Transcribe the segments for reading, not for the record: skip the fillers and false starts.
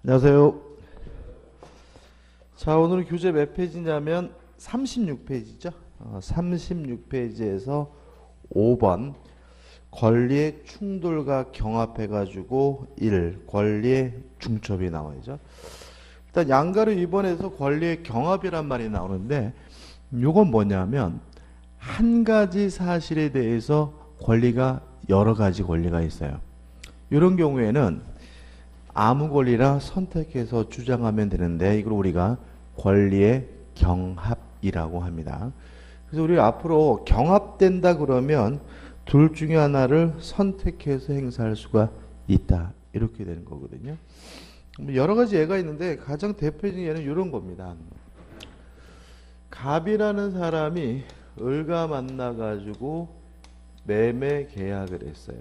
안녕하세요. 자, 오늘 교재 몇 페이지냐면 36페이지죠. 36페이지에서 5번 권리의 충돌과 경합해가지고 1. 권리의 중첩이 나와야죠. 일단 양가로 2번에서 권리의 경합이란 말이 나오는데 이건 뭐냐면 한 가지 사실에 대해서 권리가 여러 가지 권리가 있어요. 이런 경우에는 아무 권리나 선택해서 주장하면 되는데 이걸 우리가 권리의 경합이라고 합니다. 그래서 우리 앞으로 경합된다 그러면 둘 중에 하나를 선택해서 행사할 수가 있다. 이렇게 되는 거거든요. 여러 가지 예가 있는데 가장 대표적인 예는 이런 겁니다. 갑이라는 사람이 을과 만나가지고 매매 계약을 했어요.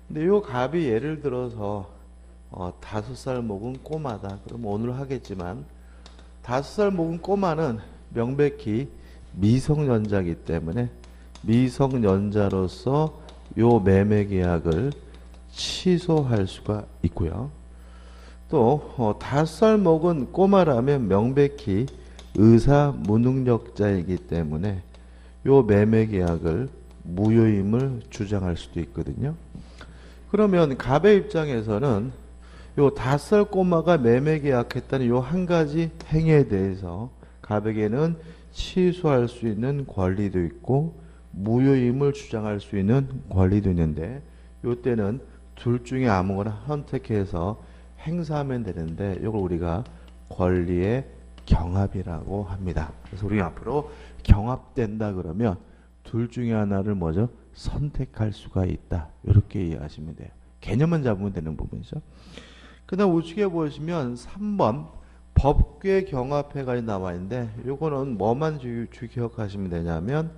근데 이 갑이 예를 들어서 5살 먹은 꼬마다. 그럼 오늘 하겠지만 5살 먹은 꼬마는 명백히 미성년자이기 때문에 미성년자로서 요 매매 계약을 취소할 수가 있고요. 또 5살 먹은 꼬마라면 명백히 의사 무능력자이기 때문에 요 매매 계약을 무효임을 주장할 수도 있거든요. 그러면 갑의 입장에서는 요 5살 꼬마가 매매 계약했다는 요 한 가지 행위에 대해서 갑에게는 취소할 수 있는 권리도 있고 무효임을 주장할 수 있는 권리도 있는데 요때는 둘 중에 아무거나 선택해서 행사하면 되는데 이걸 우리가 권리의 경합이라고 합니다. 그래서 우리 앞으로 경합된다 그러면 둘 중에 하나를 먼저 선택할 수가 있다. 이렇게 이해하시면 돼요. 개념만 잡으면 되는 부분이죠. 그 다음 우측에 보시면 3번 법규의 경합해가 나와 있는데 요거는 뭐만 기억하시면 되냐면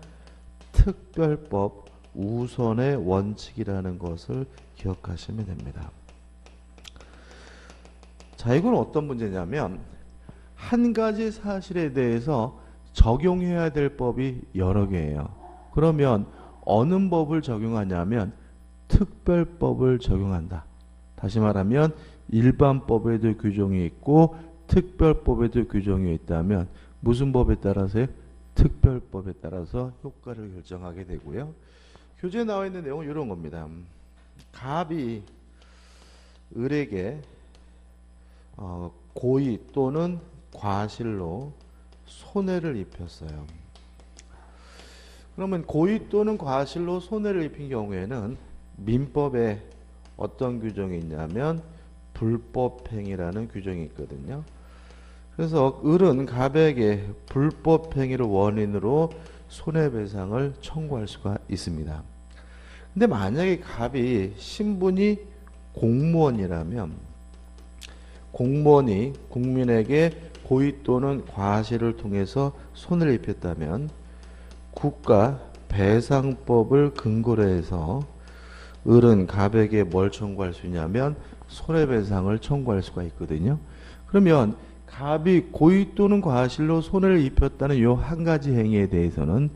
특별법 우선의 원칙이라는 것을 기억하시면 됩니다. 자, 이건 어떤 문제냐면 한 가지 사실에 대해서 적용해야 될 법이 여러 개예요. 그러면 어느 법을 적용하냐면 특별법을 적용한다. 다시 말하면 일반법에도 규정이 있고 특별법에도 규정이 있다면 무슨 법에 따라서요? 특별법에 따라서 효과를 결정하게 되고요. 교재에 나와 있는 내용은 이런 겁니다. 갑이 을에게 고의 또는 과실로 손해를 입혔어요. 그러면 고의 또는 과실로 손해를 입힌 경우에는 민법에 어떤 규정이 있냐면 불법행위라는 규정이 있거든요. 그래서 을은 갑에게 불법행위를 원인으로 손해배상을 청구할 수가 있습니다. 근데 만약에 갑이 신분이 공무원이라면 공무원이 국민에게 고의 또는 과실을 통해서 손해를 입혔다면 국가배상법을 근거로 해서 을은 갑에게 뭘 청구할 수 있냐면 손해배상을 청구할 수가 있거든요. 그러면 갑이 고의 또는 과실로 손해를 입혔다는 이 한 가지 행위에 대해서는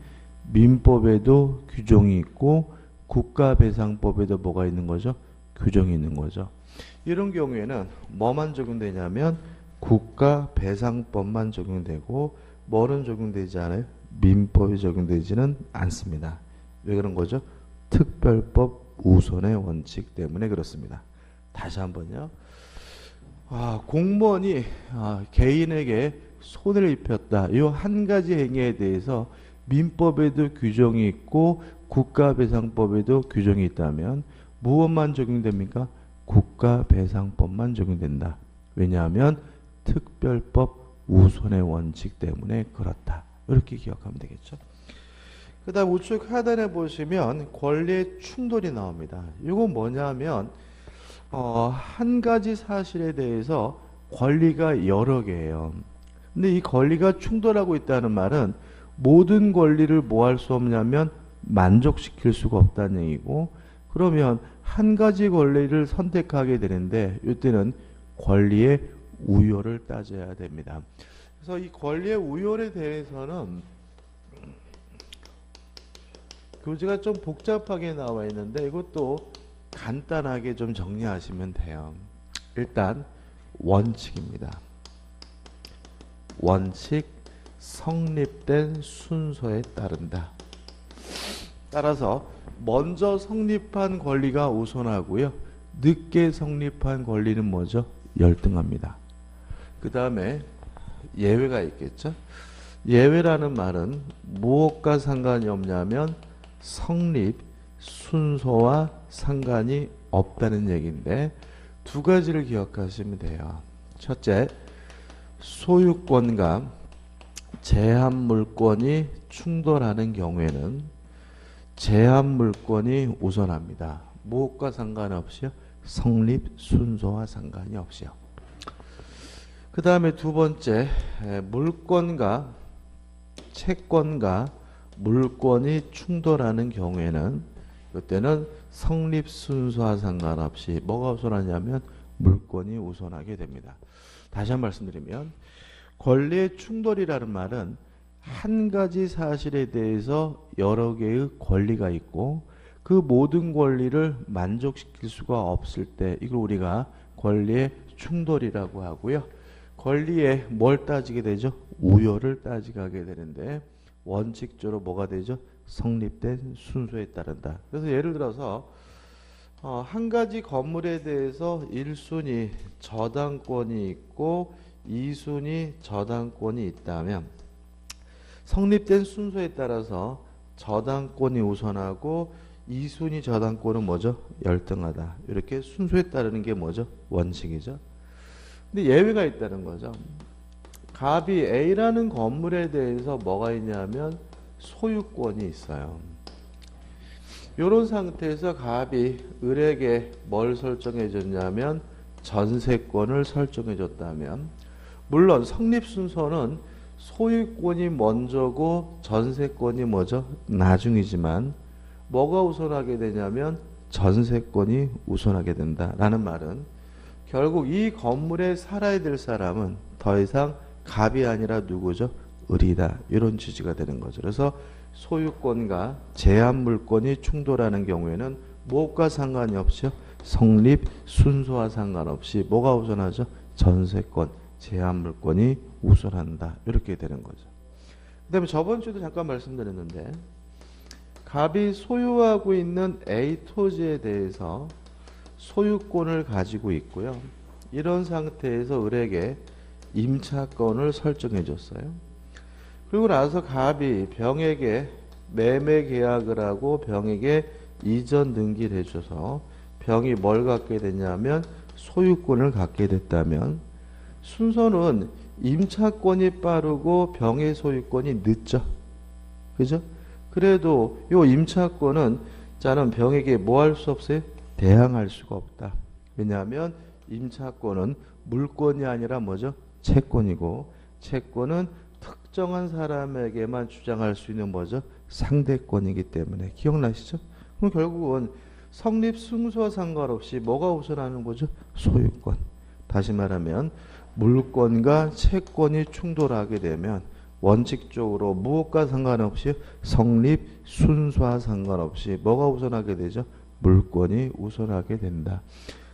민법에도 규정이 있고 국가배상법에도 뭐가 있는 거죠? 규정이 있는 거죠. 이런 경우에는 뭐만 적용되냐면 국가배상법만 적용되고 뭐는 적용되지 않아요? 민법이 적용되지는 않습니다. 왜 그런 거죠? 특별법 우선의 원칙 때문에 그렇습니다. 다시 한번요. 공무원이 개인에게 손해를 입혔다. 이 한 가지 행위에 대해서 민법에도 규정이 있고 국가배상법에도 규정이 있다면 무엇만 적용됩니까? 국가배상법만 적용된다. 왜냐하면 특별법 우선의 원칙 때문에 그렇다. 이렇게 기억하면 되겠죠. 그 다음 우측 하단에 보시면 권리의 충돌이 나옵니다. 이건 뭐냐면 한 가지 사실에 대해서 권리가 여러 개예요. 근데 이 권리가 충돌하고 있다는 말은 모든 권리를 뭐 할 수 없냐면 만족시킬 수가 없다는 얘기고, 그러면 한 가지 권리를 선택하게 되는데 이때는 권리의 우열을 따져야 됩니다. 그래서 이 권리의 우열에 대해서는 교재가 좀 복잡하게 나와 있는데 이것도 간단하게 좀 정리하시면 돼요. 일단 원칙입니다. 원칙, 성립된 순서에 따른다. 따라서 먼저 성립한 권리가 우선하고요. 늦게 성립한 권리는 뭐죠? 열등합니다. 그 다음에 예외가 있겠죠. 예외라는 말은 무엇과 상관이 없냐면 성립 순서와 상관이 없다는 얘기인데 두 가지를 기억하시면 돼요. 첫째, 소유권과 제한 물권이 충돌하는 경우에는 제한 물권이 우선합니다. 무엇과 상관없이요? 성립 순서와 상관이 없이요. 그 다음에 두 번째, 물권과 채권과 물권이 충돌하는 경우에는 그때는 성립 순서와 상관없이 뭐가 우선하냐면 물권이 우선하게 됩니다. 다시 한번 말씀드리면 권리의 충돌이라는 말은 한 가지 사실에 대해서 여러 개의 권리가 있고 그 모든 권리를 만족시킬 수가 없을 때 이걸 우리가 권리의 충돌이라고 하고요. 권리에 뭘 따지게 되죠? 우열을 따지게 되는데 원칙적으로 뭐가 되죠? 성립된 순서에 따른다. 그래서 예를 들어서 한 가지 건물에 대해서 1순위 저당권이 있고 2순위 저당권이 있다면 성립된 순서에 따라서 저당권이 우선하고 2순위 저당권은 뭐죠? 열등하다. 이렇게 순서에 따르는 게 뭐죠? 원칙이죠. 근데 예외가 있다는 거죠. 갑이 A라는 건물에 대해서 뭐가 있냐면 소유권이 있어요. 이런 상태에서 갑이 을에게 뭘 설정해 줬냐면 전세권을 설정해 줬다면 물론 성립 순서는 소유권이 먼저고 전세권이 뭐죠? 나중이지만 뭐가 우선하게 되냐면 전세권이 우선하게 된다라는 말은 결국 이 건물에 살아야 될 사람은 더 이상 갑이 아니라 누구죠? 을이다. 이런 취지가 되는 거죠. 그래서 소유권과 제한 물권이 충돌하는 경우에는 무엇과 상관이 없죠? 성립 순서와 상관없이 뭐가 우선하죠? 전세권, 제한 물권이 우선한다. 이렇게 되는 거죠. 그 다음에 저번 주도 잠깐 말씀드렸는데 갑이 소유하고 있는 A 토지에 대해서 소유권을 가지고 있고요. 이런 상태에서 을에게 임차권을 설정해 줬어요. 그리고 나서 갑이 병에게 매매 계약을 하고 병에게 이전 등기를 해줘서 병이 뭘 갖게 됐냐면 소유권을 갖게 됐다면 순서는 임차권이 빠르고 병의 소유권이 늦죠. 그죠? 그래도 이 임차권은 자는 병에게 뭐 할 수 없어요? 대항할 수가 없다. 왜냐하면 임차권은 물권이 아니라 뭐죠? 채권이고 채권은 특정한 사람에게만 주장할 수 있는 뭐죠? 상대권이기 때문에 기억나시죠? 그럼 결국은 성립 순서와 상관없이 뭐가 우선하는 거죠? 소유권. 다시 말하면 물권과 채권이 충돌하게 되면 원칙적으로 무엇과 상관없이 성립 순서와 상관없이 뭐가 우선하게 되죠? 물권이 우선하게 된다.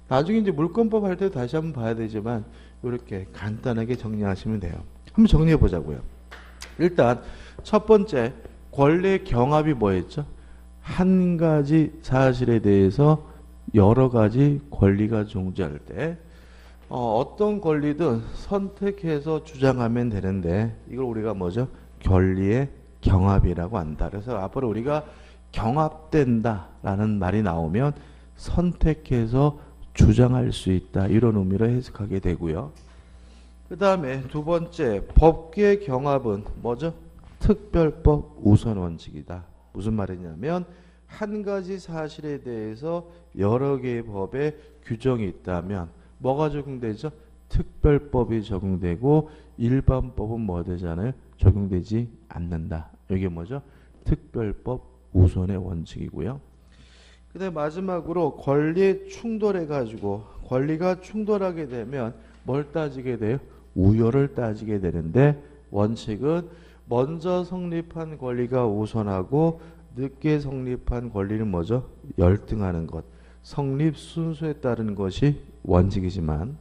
나중에 이제 물권법 할 때 다시 한번 봐야 되지만 이렇게 간단하게 정리하시면 돼요. 한번 정리해 보자고요. 일단 첫 번째 권리의 경합이 뭐였죠? 한 가지 사실에 대해서 여러 가지 권리가 존재할 때 어떤 권리든 선택해서 주장하면 되는데 이걸 우리가 뭐죠? 권리의 경합이라고 한다. 그래서 앞으로 우리가 경합된다라는 말이 나오면 선택해서 주장할 수 있다. 이런 의미로 해석하게 되고요. 그 다음에 두 번째 법규의 경합은 뭐죠? 특별법 우선 원칙이다. 무슨 말이냐면 한 가지 사실에 대해서 여러 개의 법에 규정이 있다면 뭐가 적용되죠? 특별법이 적용되고 일반법은 뭐 되잖아요? 적용되지 않는다. 이게 뭐죠? 특별법 우선의 원칙이고요. 그 다음에 마지막으로 권리에 충돌해가지고 권리가 충돌하게 되면 뭘 따지게 돼요? 우열을 따지게 되는데 원칙은 먼저 성립한 권리가 우선하고 늦게 성립한 권리는 뭐죠? 열등하는 것. 성립 순서에 따른 것이 원칙이지만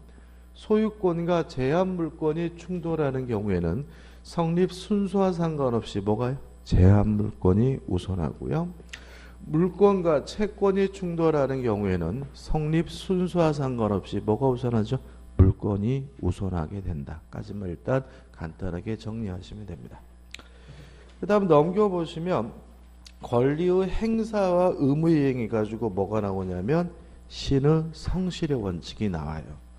소유권과 제한 물권이 충돌하는 경우에는 성립 순서와 상관없이 뭐가요? 제한 물권이 우선하고요. 물권과 채권이 충돌하는 경우에는 성립 순서와 상관없이 뭐가 우선하죠? 물권이 우선하게 된다까지만 일단 간단하게 정리하시면 됩니다. 그 다음 넘겨보시면 권리의 행사와 의무 이행이 가지고 뭐가 나오냐면 신의 성실의 원칙이 나와요.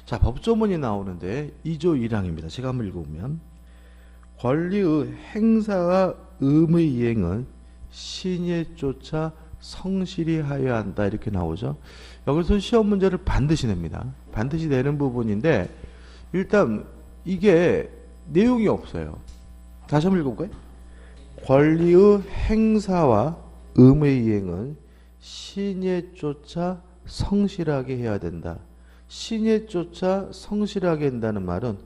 자, 법조문이 나오는데 2조 1항입니다. 제가 한번 읽어보면 권리의 행사와 의무 이행은 신에 쫓아 성실히 하여야 한다 이렇게 나오죠. 여기서 시험 문제를 반드시 냅니다. 반드시 내는 부분인데 일단 이게 내용이 없어요. 다시 한번 읽어볼까요? 권리의 행사와 의무의 이행은 신에 쫓아 성실하게 해야 된다. 신에 쫓아 성실하게 한다는 말은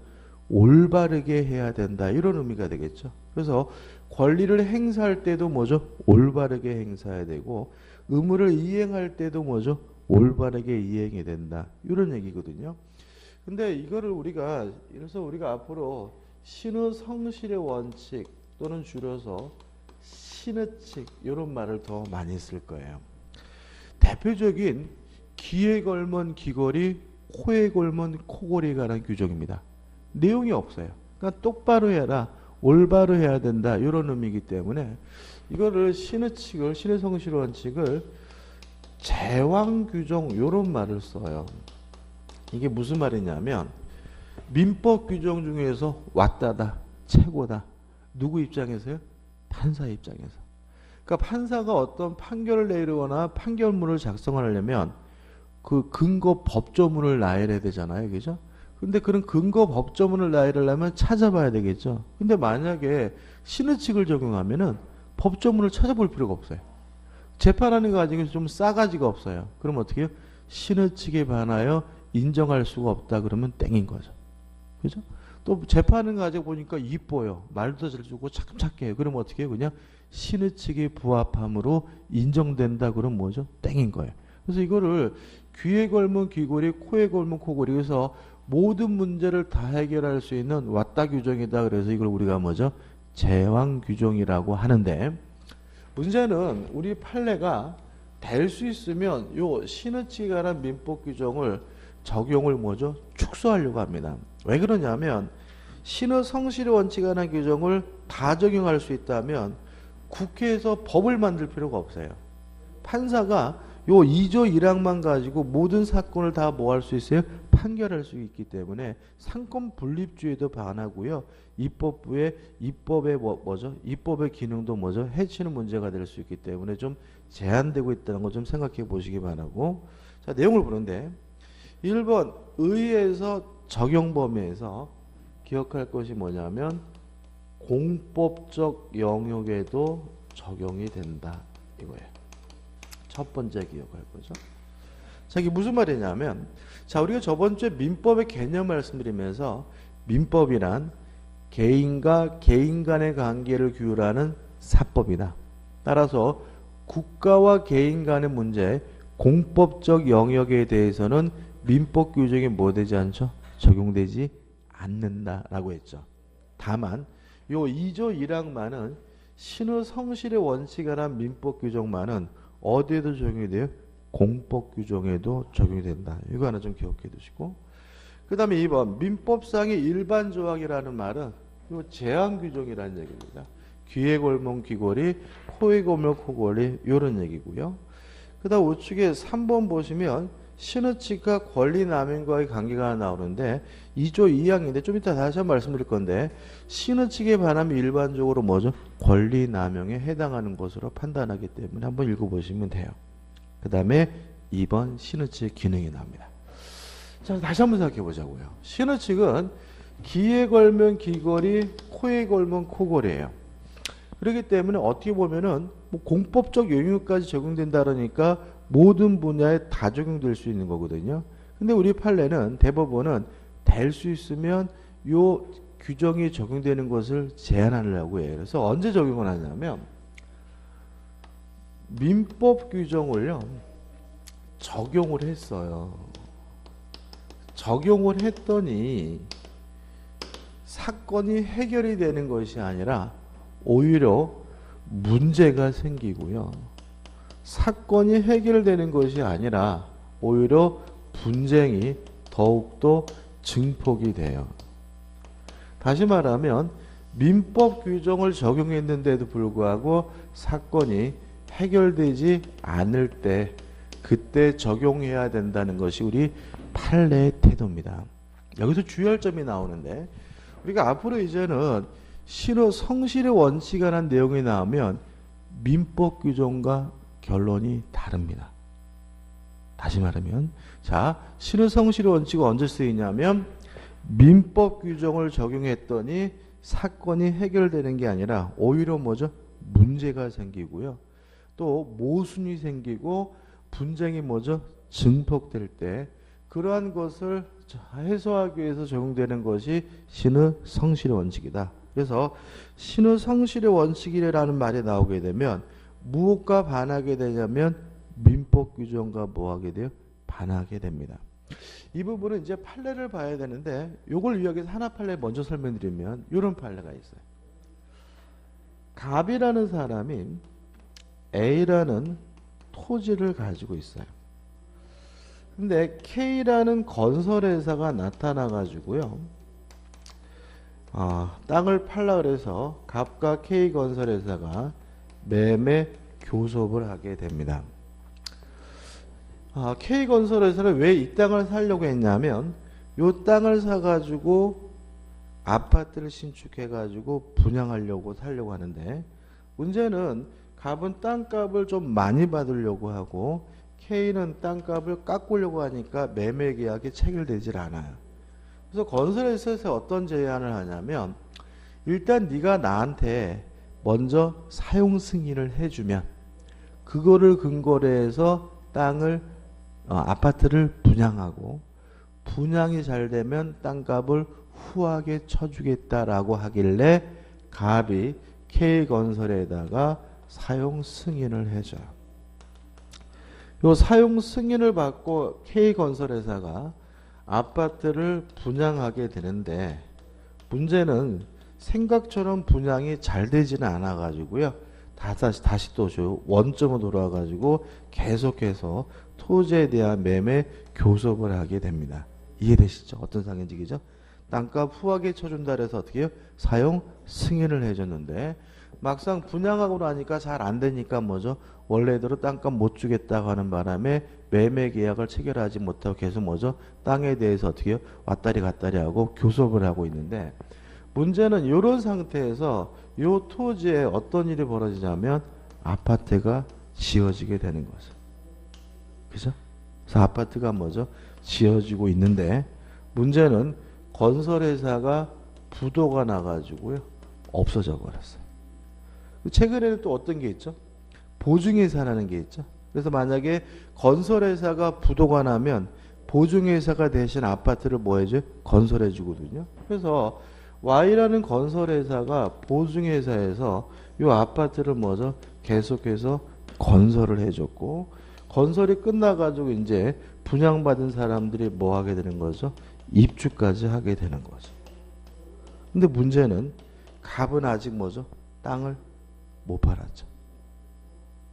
올바르게 해야 된다 이런 의미가 되겠죠. 그래서 권리를 행사할 때도 뭐죠? 올바르게 행사해야 되고 의무를 이행할 때도 뭐죠? 올바르게 이행해야 된다 이런 얘기거든요. 근데 이거를 그래서 우리가 앞으로 신의 성실의 원칙 또는 줄여서 신의칙 이런 말을 더 많이 쓸 거예요. 대표적인 귀에 걸면 귀걸이, 코에 걸면 코걸이에 관한 규정입니다. 내용이 없어요. 그러니까 똑바로 해라, 올바로 해야 된다 이런 의미이기 때문에 이거를 신의칙을, 신의 성실 원칙을 제왕 규정 이런 말을 써요. 이게 무슨 말이냐면 민법 규정 중에서 왔다다, 최고다. 누구 입장에서요? 판사 입장에서. 그러니까 판사가 어떤 판결을 내리거나 판결문을 작성하려면 그 근거 법조문을 나열해야 되잖아요. 그죠? 근데 그런 근거 법조문을 나열하려면 찾아봐야 되겠죠. 근데 만약에 신의칙을 적용하면은 법조문을 찾아볼 필요가 없어요. 재판하는 거 가지고 좀 싸가지가 없어요. 그럼 어떻게 해요? 신의칙에 반하여 인정할 수가 없다 그러면 땡인 거죠. 그죠? 또 재판을 가지고 보니까 이뻐요. 말도 잘 주고 착해요. 그럼 어떻게 해요? 그냥 신의칙에 부합함으로 인정된다 그러면 뭐죠? 땡인 거예요. 그래서 이거를 귀에 걸면 귀걸이, 코에 걸면 코걸이. 그래서 모든 문제를 다 해결할 수 있는 왔다 규정이다. 그래서 이걸 우리가 뭐죠? 제왕 규정이라고 하는데 문제는 우리 판례가 될 수 있으면 요 신의칙에 관한 민법 규정을 적용을 뭐죠? 축소하려고 합니다. 왜 그러냐면 신의 성실의 원칙에 관한 규정을 다 적용할 수 있다면 국회에서 법을 만들 필요가 없어요. 판사가 요 2조 1항만 가지고 모든 사건을 다 뭐 할 수 있어요? 판결할 수 있기 때문에 상권 분립주의도 반하고요. 입법부의 입법의 뭐죠? 입법의 기능도 뭐죠? 해치는 문제가 될 수 있기 때문에 좀 제한되고 있다는 거 좀 생각해 보시기 바라고. 자, 내용을 보는데 1번 의회에서 적용 범위에서 기억할 것이 뭐냐면 공법적 영역에도 적용이 된다 이거예요. 첫 번째 기억할 거죠. 자, 이게 무슨 말이냐면 자, 우리가 저번 주에 민법의 개념 말씀드리면서 민법이란 개인과 개인 간의 관계를 규율하는 사법이다. 따라서 국가와 개인 간의 문제, 공법적 영역에 대해서는 민법 규정이 뭐 되지 않죠? 적용되지 않는다라고 했죠. 다만 요 2조 1항만은 신의 성실의 원칙에 관한 민법 규정만은 어디에도 적용이 돼요? 공법 규정에도 적용이 된다. 이거 하나 좀 기억해 두시고 그 다음에 2번 민법상의 일반 조항이라는 말은 요 제한 규정이라는 얘기입니다. 귀에 걸면 귀걸이, 코에 걸면 코걸이 이런 얘기고요. 그 다음 우측에 3번 보시면 신의칙과 권리남용과의 관계가 나오는데 2조 2항인데 좀 이따 다시 한번 말씀드릴 건데 신의칙에 반하면 일반적으로 뭐죠? 권리남용에 해당하는 것으로 판단하기 때문에 한번 읽어보시면 돼요. 그 다음에 2번 신의칙 기능이 나옵니다. 자, 다시 한번 생각해 보자고요. 신의칙은 귀에 걸면 귀걸이, 코에 걸면 코걸이에요. 그렇기 때문에 어떻게 보면은 뭐 공법적 영역까지 적용된다 그러니까 모든 분야에 다 적용될 수 있는 거거든요. 근데 우리 판례는 대법원은 될 수 있으면 요 규정이 적용되는 것을 제한하려고 해요. 그래서 언제 적용을 하냐면 민법 규정을요 적용을 했어요. 적용을 했더니 사건이 해결이 되는 것이 아니라 오히려 문제가 생기고요. 사건이 해결되는 것이 아니라 오히려 분쟁이 더욱더 증폭이 돼요. 다시 말하면 민법 규정을 적용했는데도 불구하고 사건이 해결되지 않을 때 그때 적용해야 된다는 것이 우리 판례의 태도입니다. 여기서 주의할 점이 나오는데 우리가 앞으로 이제는 신의 성실의 원칙에 관한 내용이 나오면 민법 규정과 결론이 다릅니다. 다시 말하면 자, 신의 성실의 원칙은 언제 쓰이냐면 민법 규정을 적용했더니 사건이 해결되는 게 아니라 오히려 뭐죠? 문제가 생기고요. 또 모순이 생기고 분쟁이 뭐죠? 증폭될 때 그러한 것을 해소하기 위해서 적용되는 것이 신의 성실의 원칙이다. 그래서 신의 성실의 원칙이라는 말이 나오게 되면 무엇과 반하게 되냐면 민법 규정과 뭐하게 돼요? 반하게 됩니다. 이 부분은 이제 판례를 봐야 되는데 이걸 위하기 위해서 하나 판례 먼저 설명드리면 이런 판례가 있어요. 갑이라는 사람이 A라는 토지를 가지고 있어요. 근데 K라는 건설회사가 나타나 가지고요. 땅을 팔라 그래서 갑과 K 건설회사가 매매 교섭을 하게 됩니다. K 건설회사는 왜 이 땅을 사려고 했냐면 이 땅을 사가지고 아파트를 신축해가지고 분양하려고 살려고 하는데 문제는 갑은 땅값을 좀 많이 받으려고 하고 K는 땅값을 깎으려고 하니까 매매 계약이 체결되질 않아요. 그래서 건설회사에서 어떤 제안을 하냐면 일단 네가 나한테 먼저 사용 승인을 해주면 그거를 근거로 해서 땅을 아파트를 분양하고 분양이 잘 되면 땅값을 후하게 쳐주겠다라고 하길래 갑이 K건설에다가 사용 승인을 해줘요. 요 사용 승인을 받고 K건설회사가 아파트를 분양하게 되는데 문제는 생각처럼 분양이 잘 되지는 않아 가지고요. 다시 또 원점으로 돌아와 가지고 계속해서 토지에 대한 매매 교섭을 하게 됩니다. 이해되시죠? 어떤 상황인지죠? 땅값 후하게 쳐준다 그래서 어떻게 해요? 사용 승인을 해줬는데 막상 분양하고 나니까 잘 안 되니까 뭐죠? 원래대로 땅값 못 주겠다고 하는 바람에 매매 계약을 체결하지 못하고 계속 뭐죠? 땅에 대해서 어떻게 해요? 왔다리 갔다리 하고 교섭을 하고 있는데 문제는 이런 상태에서 이 토지에 어떤 일이 벌어지냐면 아파트가 지어지게 되는 거죠. 그죠? 그래서 아파트가 뭐죠? 지어지고 있는데 문제는 건설회사가 부도가 나가지고요. 없어져 버렸어요. 최근에는 또 어떤 게 있죠? 보증회사라는 게 있죠. 그래서 만약에 건설회사가 부도가 나면 보증회사가 대신 아파트를 뭐 해줘요? 건설해 주거든요. 그래서 Y라는 건설회사가 보증회사에서 이 아파트를 뭐죠? 계속해서 건설을 해줬고 건설이 끝나가지고 이제 분양받은 사람들이 뭐 하게 되는 거죠? 입주까지 하게 되는 거죠. 근데 문제는 갑은 아직 뭐죠? 땅을 못 팔았죠.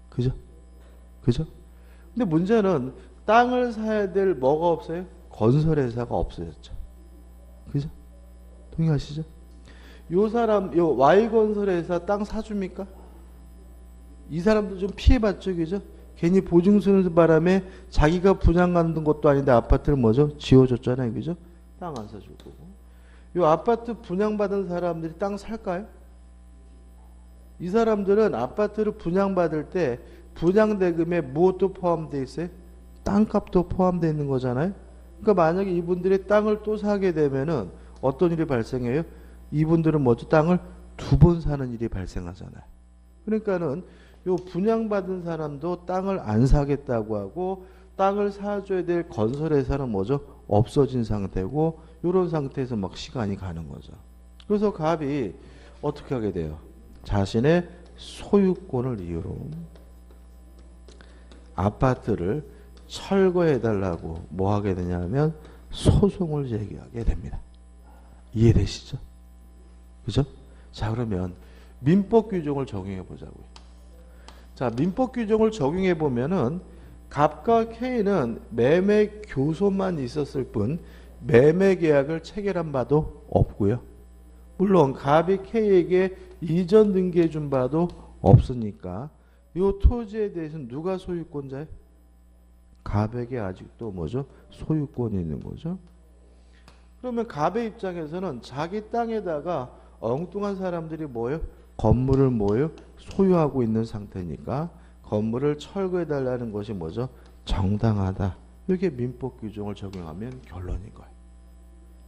그죠? 그죠? 근데 문제는 땅을 사야 될 뭐가 없어요? 건설회사가 없어졌죠. 그죠? 동의하시죠? 요 사람, 요 Y건설회사 땅 사줍니까? 이 사람도 좀 피해봤죠. 그죠? 괜히 보증 쓰는 바람에 자기가 분양받는 것도 아닌데 아파트를 뭐죠? 지어줬잖아요. 그죠? 땅 안 사줄 거고. 요 아파트 분양받은 사람들이 땅 살까요? 이 사람들은 아파트를 분양받을 때 분양대금에 무엇도 포함되어 있어요? 땅값도 포함되어 있는 거잖아요. 그러니까 만약에 이분들이 땅을 또 사게 되면은 어떤 일이 발생해요? 이분들은 뭐죠? 땅을 두 번 사는 일이 발생하잖아요. 그러니까는 요 분양받은 사람도 땅을 안 사겠다고 하고 땅을 사줘야 될 건설회사는 뭐죠? 없어진 상태고 이런 상태에서 막 시간이 가는 거죠. 그래서 갑이 어떻게 하게 돼요? 자신의 소유권을 이유로 아파트를 철거해 달라고 뭐 하게 되냐면 소송을 제기하게 됩니다. 이해되시죠? 그죠? 자, 그러면 민법 규정을 적용해 보자고요. 자, 민법 규정을 적용해 보면은 갑과 K는 매매 교소만 있었을 뿐 매매 계약을 체결한 바도 없고요. 물론 갑이 K에게 이전 등기해 준 바도 없으니까 이 토지에 대해서는 누가 소유권자예요? 갑에게 아직도 뭐죠? 소유권이 있는 거죠. 그러면 갑의 입장에서는 자기 땅에다가 엉뚱한 사람들이 뭐예요? 건물을 뭐예요? 소유하고 있는 상태니까 건물을 철거해 달라는 것이 뭐죠? 정당하다. 이게 민법 규정을 적용하면 결론인 거예요.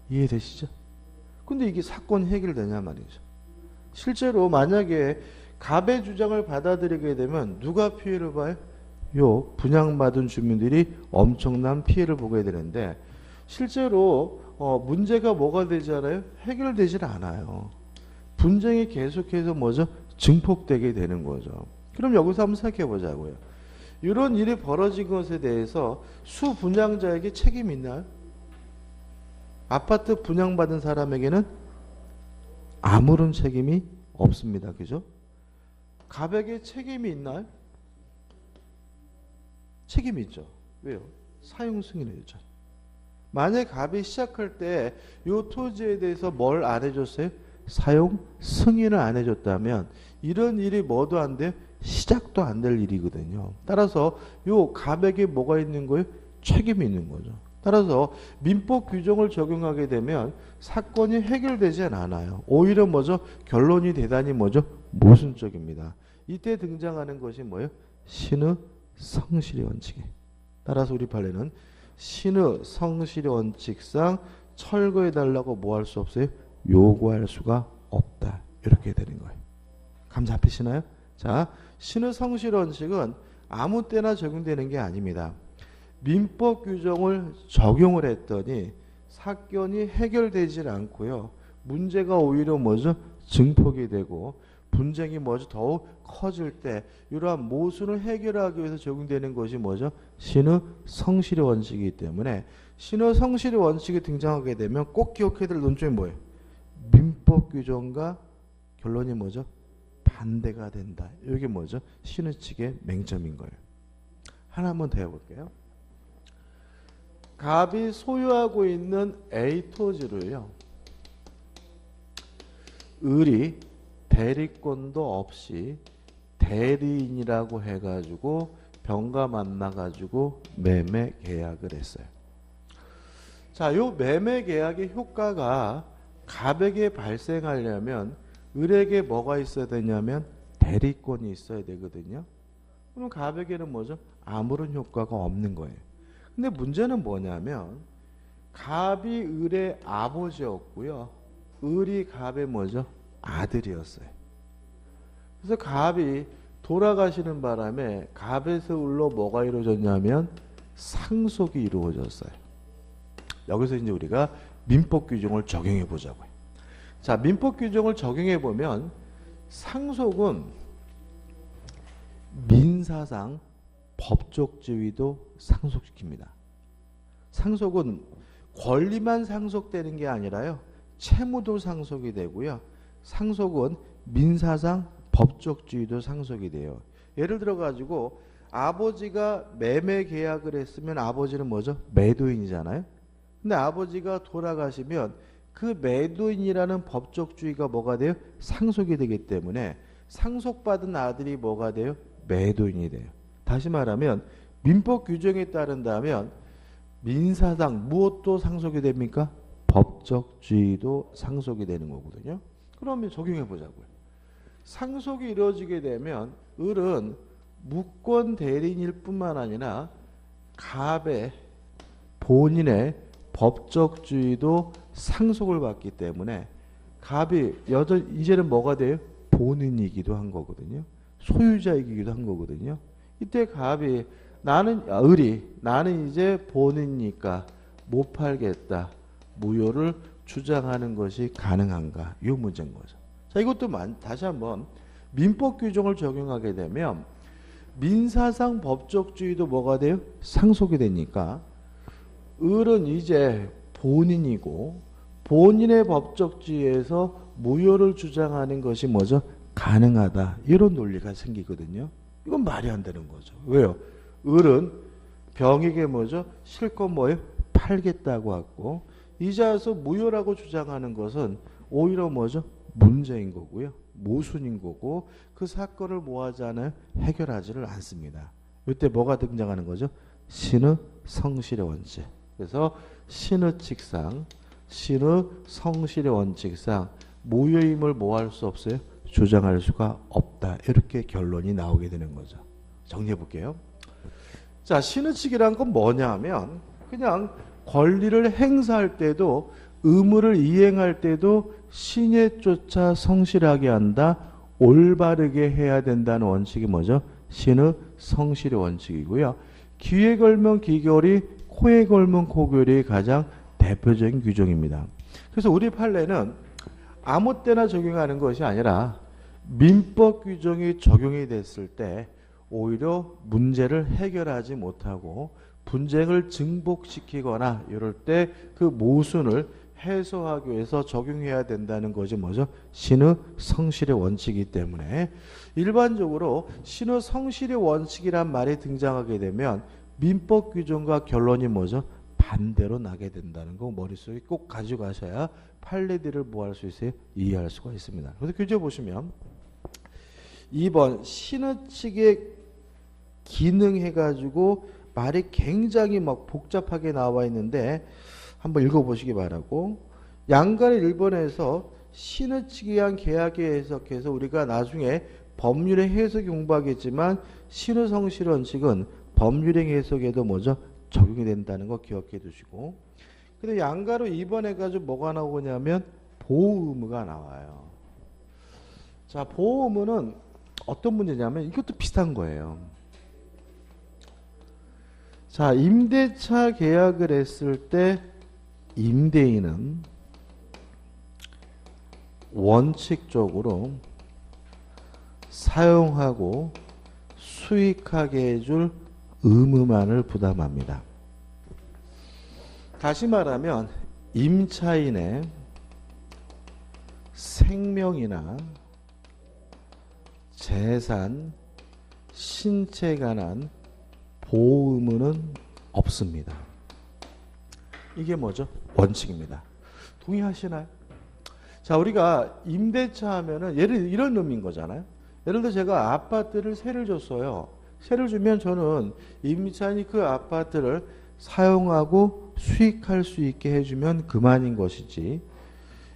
이해되시죠? 근데 이게 사건 해결되냐 말이죠. 실제로 만약에 갑의 주장을 받아들이게 되면 누가 피해를 봐요? 요 분양받은 주민들이 엄청난 피해를 보게 되는데 실제로 문제가 뭐가 되지 않아요? 해결되질 않아요. 분쟁이 계속해서 뭐죠? 증폭되게 되는 거죠. 그럼 여기서 한번 생각해 보자고요. 이런 일이 벌어진 것에 대해서 수분양자에게 책임이 있나요? 아파트 분양받은 사람에게는 아무런 책임이 없습니다. 그죠? 갑에게 책임이 있나요? 책임이 있죠. 왜요? 사용 승인을 했잖아요. 만약 갑이 시작할 때 이 토지에 대해서 뭘 안 해줬어요? 사용 승인을 안 해줬다면 이런 일이 뭐도 안 돼요? 시작도 안 될 일이거든요. 따라서 요 갑에게 뭐가 있는 거예요? 책임이 있는 거죠. 따라서 민법 규정을 적용하게 되면 사건이 해결되지 않아요. 오히려 뭐죠? 결론이 대단히 뭐죠? 모순적입니다. 이때 등장하는 것이 뭐예요? 신의 성실의 원칙이에요. 따라서 우리 판례는 신의 성실의 원칙상 철거해달라고 뭐 할 수 없어요? 요구할 수가 없다. 이렇게 되는 거예요. 감 잡히시나요? 자, 신의 성실의 원칙은 아무 때나 적용되는 게 아닙니다. 민법 규정을 적용을 했더니 사건이 해결되질 않고요. 문제가 오히려 뭐죠? 증폭이 되고 분쟁이 뭐죠? 더욱 커질 때 이러한 모순을 해결하기 위해서 적용되는 것이 뭐죠? 신의 성실의 원칙이기 때문에 신의 성실의 원칙이 등장하게 되면 꼭 기억해야 될 논점이 뭐예요? 민법 규정과 결론이 뭐죠? 반대가 된다. 이게 뭐죠? 신의 측의 맹점인 거예요. 하나 한번 더 해볼게요. 갑이 소유하고 있는 A 토지를요. 을이 대리권도 없이 대리인이라고 해가지고 병가 만나가지고 매매 계약을 했어요. 자, 요 매매 계약의 효과가 갑에게 발생하려면 을에게 뭐가 있어야 되냐면 대리권이 있어야 되거든요. 그럼 갑에게는 뭐죠? 아무런 효과가 없는 거예요. 근데 문제는 뭐냐면 갑이 을의 아버지였고요. 을이 갑의 뭐죠? 아들이었어요. 그래서 갑이 돌아가시는 바람에 갑에서 을로 뭐가 이루어졌냐면 상속이 이루어졌어요. 여기서 이제 우리가 민법 규정을 적용해 보자고요. 자, 민법 규정을 적용해 보면 상속은 민사상 법적 지위도 상속시킵니다. 상속은 권리만 상속되는 게 아니라요. 채무도 상속이 되고요. 상속은 민사상 법적 지위도 상속이 돼요. 예를 들어 가지고 아버지가 매매 계약을 했으면 아버지는 뭐죠? 매도인이잖아요. 근데 아버지가 돌아가시면 그 매도인이라는 법적 주의가 뭐가 돼요? 상속이 되기 때문에 상속받은 아들이 뭐가 돼요? 매도인이 돼요. 다시 말하면 민법 규정에 따른다면 민사상 무엇도 상속이 됩니까? 법적 주의도 상속이 되는 거거든요. 그러면 적용해 보자고요. 상속이 이루어지게 되면 을은 무권 대리인일 뿐만 아니라 갑의 본인의 법적 주의도 상속을 받기 때문에 갑이 이제는 뭐가 돼요? 본인이기도 한 거거든요. 소유자이기도 한 거거든요. 이때 갑이 을이 나는 이제 본인이니까 못 팔겠다. 무효를 주장하는 것이 가능한가? 이 문제인 거죠. 자, 이것도 다시 한번 민법 규정을 적용하게 되면 민사상 법적 주의도 뭐가 돼요? 상속이 되니까 을은 이제 본인이고 본인의 법적 지위에서 무효를 주장하는 것이 뭐죠? 가능하다. 이런 논리가 생기거든요. 이건 말이 안 되는 거죠. 왜요? 을은 병에게 뭐죠? 실컷 뭐예요? 팔겠다고 하고 이자에서 무효라고 주장하는 것은 오히려 뭐죠? 문제인 거고요. 모순인 거고 그 사건을 뭐 하지 않아요? 해결하지를 않습니다. 이때 뭐가 등장하는 거죠? 신의 성실의 원칙. 그래서 신의 칙상, 신의 성실의 원칙상 무효임을 뭐 할 수 없어요? 주장할 수가 없다. 이렇게 결론이 나오게 되는 거죠. 정리해 볼게요. 자, 신의 칙이란 건 뭐냐 하면 그냥 권리를 행사할 때도 의무를 이행할 때도 신에 쫓아 성실하게 한다. 올바르게 해야 된다는 원칙이 뭐죠? 신의 성실의 원칙이고요. 귀에 걸면 귀걸이, 코에 걸면 코걸이 가장 대표적인 규정입니다. 그래서 우리 판례는 아무 때나 적용하는 것이 아니라 민법 규정이 적용이 됐을 때 오히려 문제를 해결하지 못하고 분쟁을 증복시키거나 이럴 때 그 모순을 해소하기 위해서 적용해야 된다는 것이 뭐죠? 신의 성실의 원칙이기 때문에 일반적으로 신의 성실의 원칙이란 말이 등장하게 되면 민법 규정과 결론이 뭐죠? 반대로 나게 된다는 거 머릿속에 꼭 가지고 가셔야 판례들을 뭐 할 수 있어요? 이해할 수가 있습니다. 그래서 교재 보시면 2번 신의 측에 기능해가지고 말이 굉장히 막 복잡하게 나와 있는데 한번 읽어보시기 바라고 양가를 1번에서 신의 측에 의한 계약에 해석해서 우리가 나중에 법률의 해석 공부하겠지만 신의 성실 원칙은 법률의 해석에도 뭐죠? 적용이 된다는 거 기억해 두시고 근데 양가로 2번 해가지고 뭐가 나오냐면 보호 의무가 나와요. 자, 보호 의무는 어떤 문제냐면 이것도 비슷한 거예요. 자, 임대차 계약을 했을 때 임대인은 원칙적으로 사용하고 수익하게 해줄 의무만을 부담합니다. 다시 말하면 임차인의 생명이나 재산, 신체에 관한 보호 의무는 없습니다. 이게 뭐죠? 원칙입니다. 동의하시나요? 자, 우리가 임대차 하면은 이런 의미인 거잖아요. 예를 들어 제가 아파트를 세를 줬어요. 세를 주면 저는 임차인이 그 아파트를 사용하고 수익할 수 있게 해주면 그만인 것이지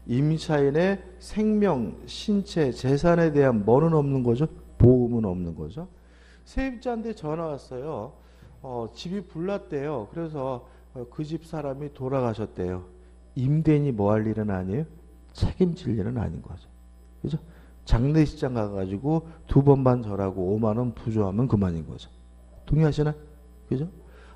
임차인의 생명, 신체, 재산에 대한 뭐는 없는 거죠? 보험은 없는 거죠. 세입자한테 전화 왔어요. 집이 불났대요. 그래서 그 집 사람이 돌아가셨대요. 임대인이 뭐 할 일은 아니에요? 책임질 일은 아닌 거죠. 그죠? 장례식장 가가지고 2번만 절하고 5만 원 부조하면 그만인 거죠. 동의하시나요? 그죠?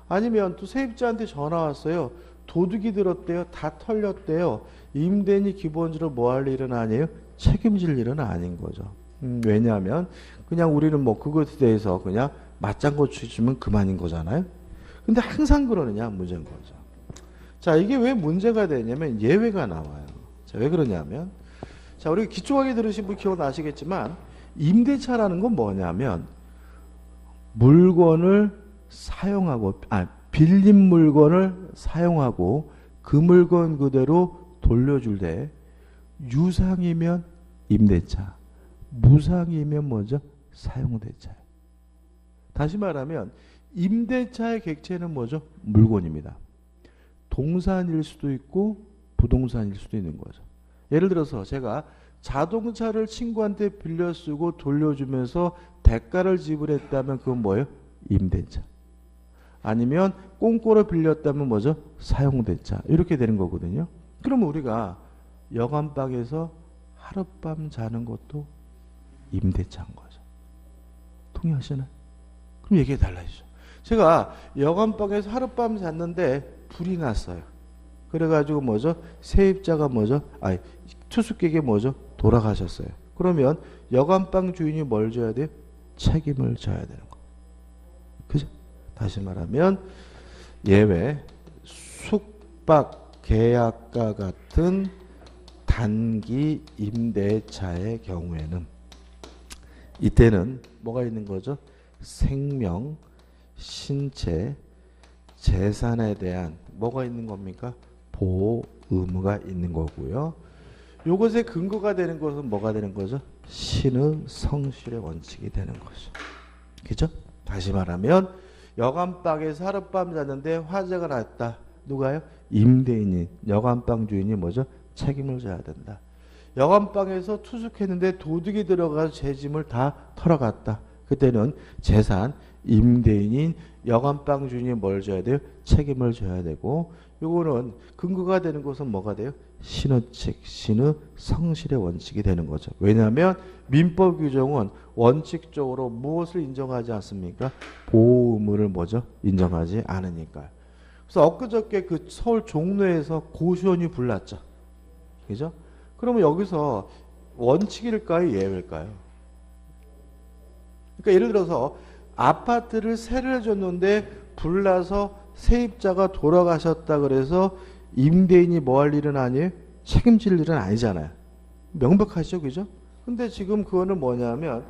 아니면 또 세입자한테 전화 왔어요. 도둑이 들었대요. 다 털렸대요. 임대인이 기본적으로 뭐 할 일은 아니에요? 책임질 일은 아닌 거죠. 왜냐하면 그냥 우리는 뭐 그것에 대해서 그냥 맞장구 치주면 그만인 거잖아요. 근데 항상 그러느냐 문제인 거죠. 자, 이게 왜 문제가 되냐면 예외가 나와요. 자, 왜 그러냐면 자, 우리 기초학에 들으신 분 기억나시겠지만 임대차라는 건 뭐냐면 물건을 사용하고 빌린 물건을 사용하고 그 물건 그대로 돌려줄 때 유상이면 임대차, 무상이면 뭐죠? 사용대차. 다시 말하면 임대차의 객체는 뭐죠? 물건입니다. 동산일 수도 있고 부동산일 수도 있는 거죠. 예를 들어서 제가 자동차를 친구한테 빌려 쓰고 돌려주면서 대가를 지불했다면 그건 뭐예요? 임대차. 아니면 꽁꼬로 빌렸다면 뭐죠? 사용대차. 이렇게 되는 거거든요. 그러면 우리가 여관방에서 하룻밤 자는 것도 임대차인 거죠. 동의하시나요? 그럼 얘기가 달라지죠. 제가 여관방에서 하룻밤 잤는데 불이 났어요. 그래가지고 뭐죠? 세입자가 뭐죠? 투숙객이 뭐죠? 돌아가셨어요. 그러면 여관방 주인이 뭘 져야 돼요? 책임을 져야 되는 거. 그죠? 다시 말하면 예외 숙박 계약과 같은 단기 임대차의 경우에는 이때는 뭐가 있는 거죠? 생명, 신체, 재산에 대한 뭐가 있는 겁니까? 보호 의무가 있는 거고요. 요것의 근거가 되는 것은 뭐가 되는 거죠? 신의 성실의 원칙이 되는 거죠. 그죠? 다시 말하면 여관방에서 하룻밤 잤는데 화재가 났다. 누가요? 임대인이, 여관방 주인이 뭐죠? 책임을 져야 된다. 여관방에서 투숙했는데 도둑이 들어가서 제 짐을 다 털어갔다. 그때는 재산, 임대인인 여관방 주인이 뭘 져야 돼요? 책임을 져야 되고, 요거는 근거가 되는 것은 뭐가 돼요? 신의칙, 신의 성실의 원칙이 되는 거죠. 왜냐하면 민법 규정은 원칙적으로 무엇을 인정하지 않습니까? 보호 의무를 뭐죠? 인정하지 않으니까요. 그래서 엊그저께 그 서울 종로에서 고시원이 불났죠. 그죠? 그러면 여기서 원칙일까요? 예외일까요? 그러니까 예를 들어서 아파트를 세를 줬는데 불나서 세입자가 돌아가셨다 그래서 임대인이 뭐 할 일은 아니에요? 책임질 일은 아니잖아요. 명백하시죠? 그죠? 근데 지금 그거는 뭐냐면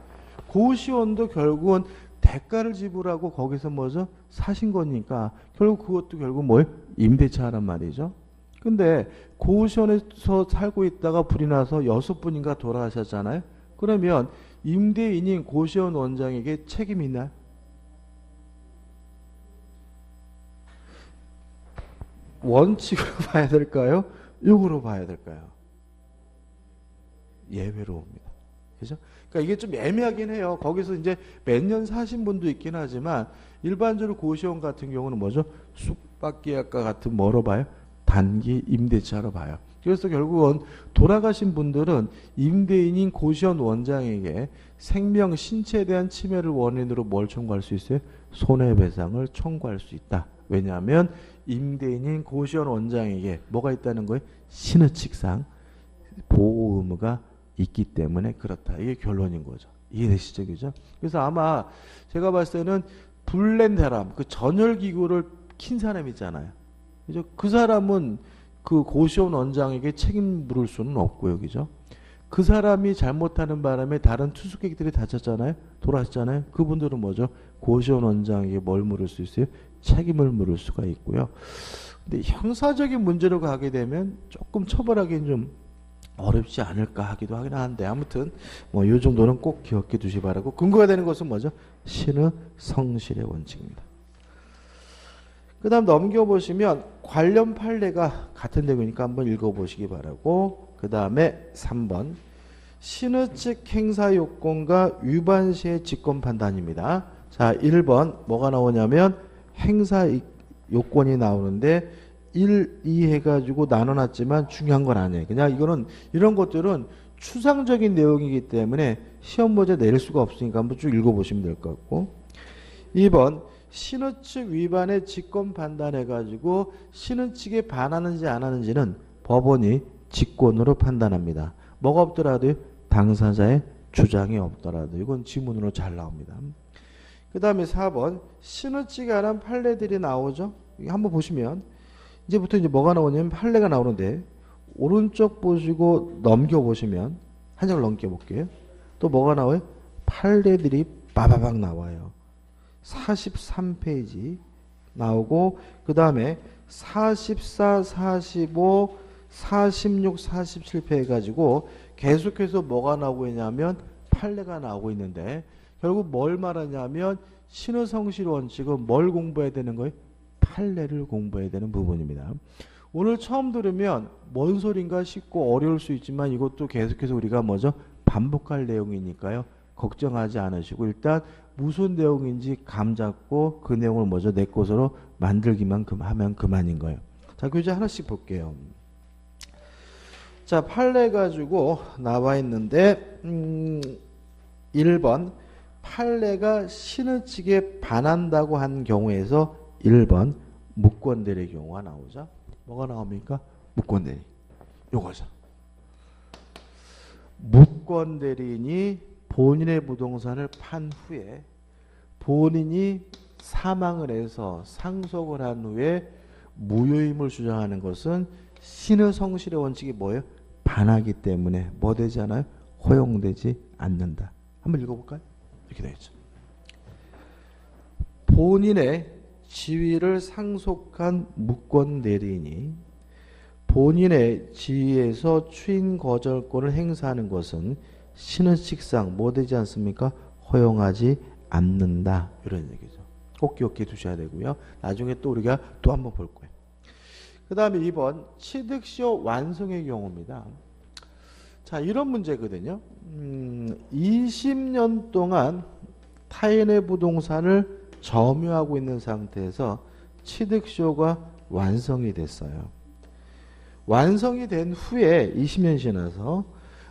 고시원도 결국은 대가를 지불하고 거기서 뭐죠? 사신 거니까 결국 그것도 결국 뭐예요? 임대차란 말이죠. 근데 고시원에서 살고 있다가 불이 나서 6분인가 돌아가셨잖아요. 그러면 임대인인 고시원 원장에게 책임이 있나요? 원칙으로 봐야 될까요? 요구로 봐야 될까요? 예외로 봅니다. 그죠? 그러니까 이게 좀 애매하긴 해요. 거기서 이제 몇 년 사신 분도 있긴 하지만 일반적으로 고시원 같은 경우는 뭐죠? 숙박계약과 같은 뭐로 봐요? 단기 임대차로 봐요. 그래서 결국은 돌아가신 분들은 임대인인 고시원 원장에게 생명, 신체에 대한 침해를 원인으로 뭘 청구할 수 있어요? 손해배상을 청구할 수 있다. 왜냐하면 임대인인 고시원 원장에게 뭐가 있다는 거예요? 신의칙상 보호 의무가 있기 때문에 그렇다. 이게 결론인 거죠. 이해되시죠? 그죠? 그래서 아마 제가 봤을 때는 불렌데람, 그 전열기구를 킨 사람 있잖아요. 그죠? 그 사람은 그 고시원 원장에게 책임 물을 수는 없고요. 그죠? 그 사람이 잘못하는 바람에 다른 투숙객들이 다쳤잖아요. 돌아왔잖아요. 그분들은 뭐죠? 고시원 원장에게 뭘 물을 수 있어요? 책임을 물을 수가 있고요. 근데 형사적인 문제로 가게 되면 조금 처벌하기는 좀 어렵지 않을까 하기도 하긴 한데 아무튼 뭐 이 정도는 꼭 기억해 두시 바라고 근거가 되는 것은 뭐죠? 신의 성실의 원칙입니다. 그 다음 넘겨보시면 관련 판례가 같은 내용이니까 한번 읽어보시기 바라고 그 다음에 3번 신의칙 행사 요건과 위반 시의 직권 판단입니다. 자 1번 뭐가 나오냐면 행사 요건이 나오는데 1, 2 해가지고 나눠놨지만 중요한 건 아니에요. 그냥 이거는 이런 것들은 추상적인 내용이기 때문에 시험 문제 내릴 수가 없으니까 한번 쭉 읽어보시면 될 것 같고 2번 신의칙 위반의 직권 판단해가지고 신의칙에 반하는지 안 하는지는 법원이 직권으로 판단합니다. 뭐가 없더라도 당사자의 주장이 없더라도 이건 지문으로 잘 나옵니다. 그 다음에 4번 신의칙에 관한 판례들이 나오죠. 한번 보시면 이제부터 이제 뭐가 나오냐면 판례가 나오는데 오른쪽 보시고 넘겨보시면 한 장을 넘겨볼게요. 또 뭐가 나와요? 판례들이 빠바박 나와요. 43페이지 나오고 그 다음에 44, 45, 46, 47페 해가지고 계속해서 뭐가 나오고 있냐면 판례가 나오고 있는데 결국 뭘 말하냐면 신의성실 원칙은 뭘 공부해야 되는 거예요? 판례를 공부해야 되는 부분입니다. 오늘 처음 들으면 뭔 소린가 싶고 어려울 수 있지만 이것도 계속해서 우리가 뭐죠? 반복할 내용이니까요. 걱정하지 않으시고 일단 무슨 내용인지 감 잡고 그 내용을 뭐죠? 내 것으로 만들기만 하면 그만인 거예요. 자, 교재 하나씩 볼게요. 자, 판례 가지고 나와 있는데 1번 판례가 신의칙에 반한다고 한 경우에서 1번 무권대리 경우가 나오죠. 뭐가 나옵니까? 무권대리. 요거죠. 무권대리인이 본인의 부동산을 판 후에 본인이 사망을 해서 상속을 한 후에 무효임을 주장하는 것은 신의 성실의 원칙이 뭐예요? 반하기 때문에 뭐 되지 않아요? 허용되지 않는다. 한번 읽어볼까요? 이렇게 되겠죠. 본인의 지위를 상속한 무권 내리니 본인의 지위에서 추인 거절권을 행사하는 것은 신의 칙상 뭐 되지 않습니까? 허용하지 않는다. 이런 얘기죠. 꼭 기억해 두셔야 되고요. 나중에 또 우리가 또 한번 볼 거예요. 그 다음에 2번 취득시효 완성의 경우입니다. 자, 이런 문제거든요. 20년 동안 타인의 부동산을 점유하고 있는 상태에서 취득시효가 완성이 됐어요. 완성이 된 후에 20년이 지나서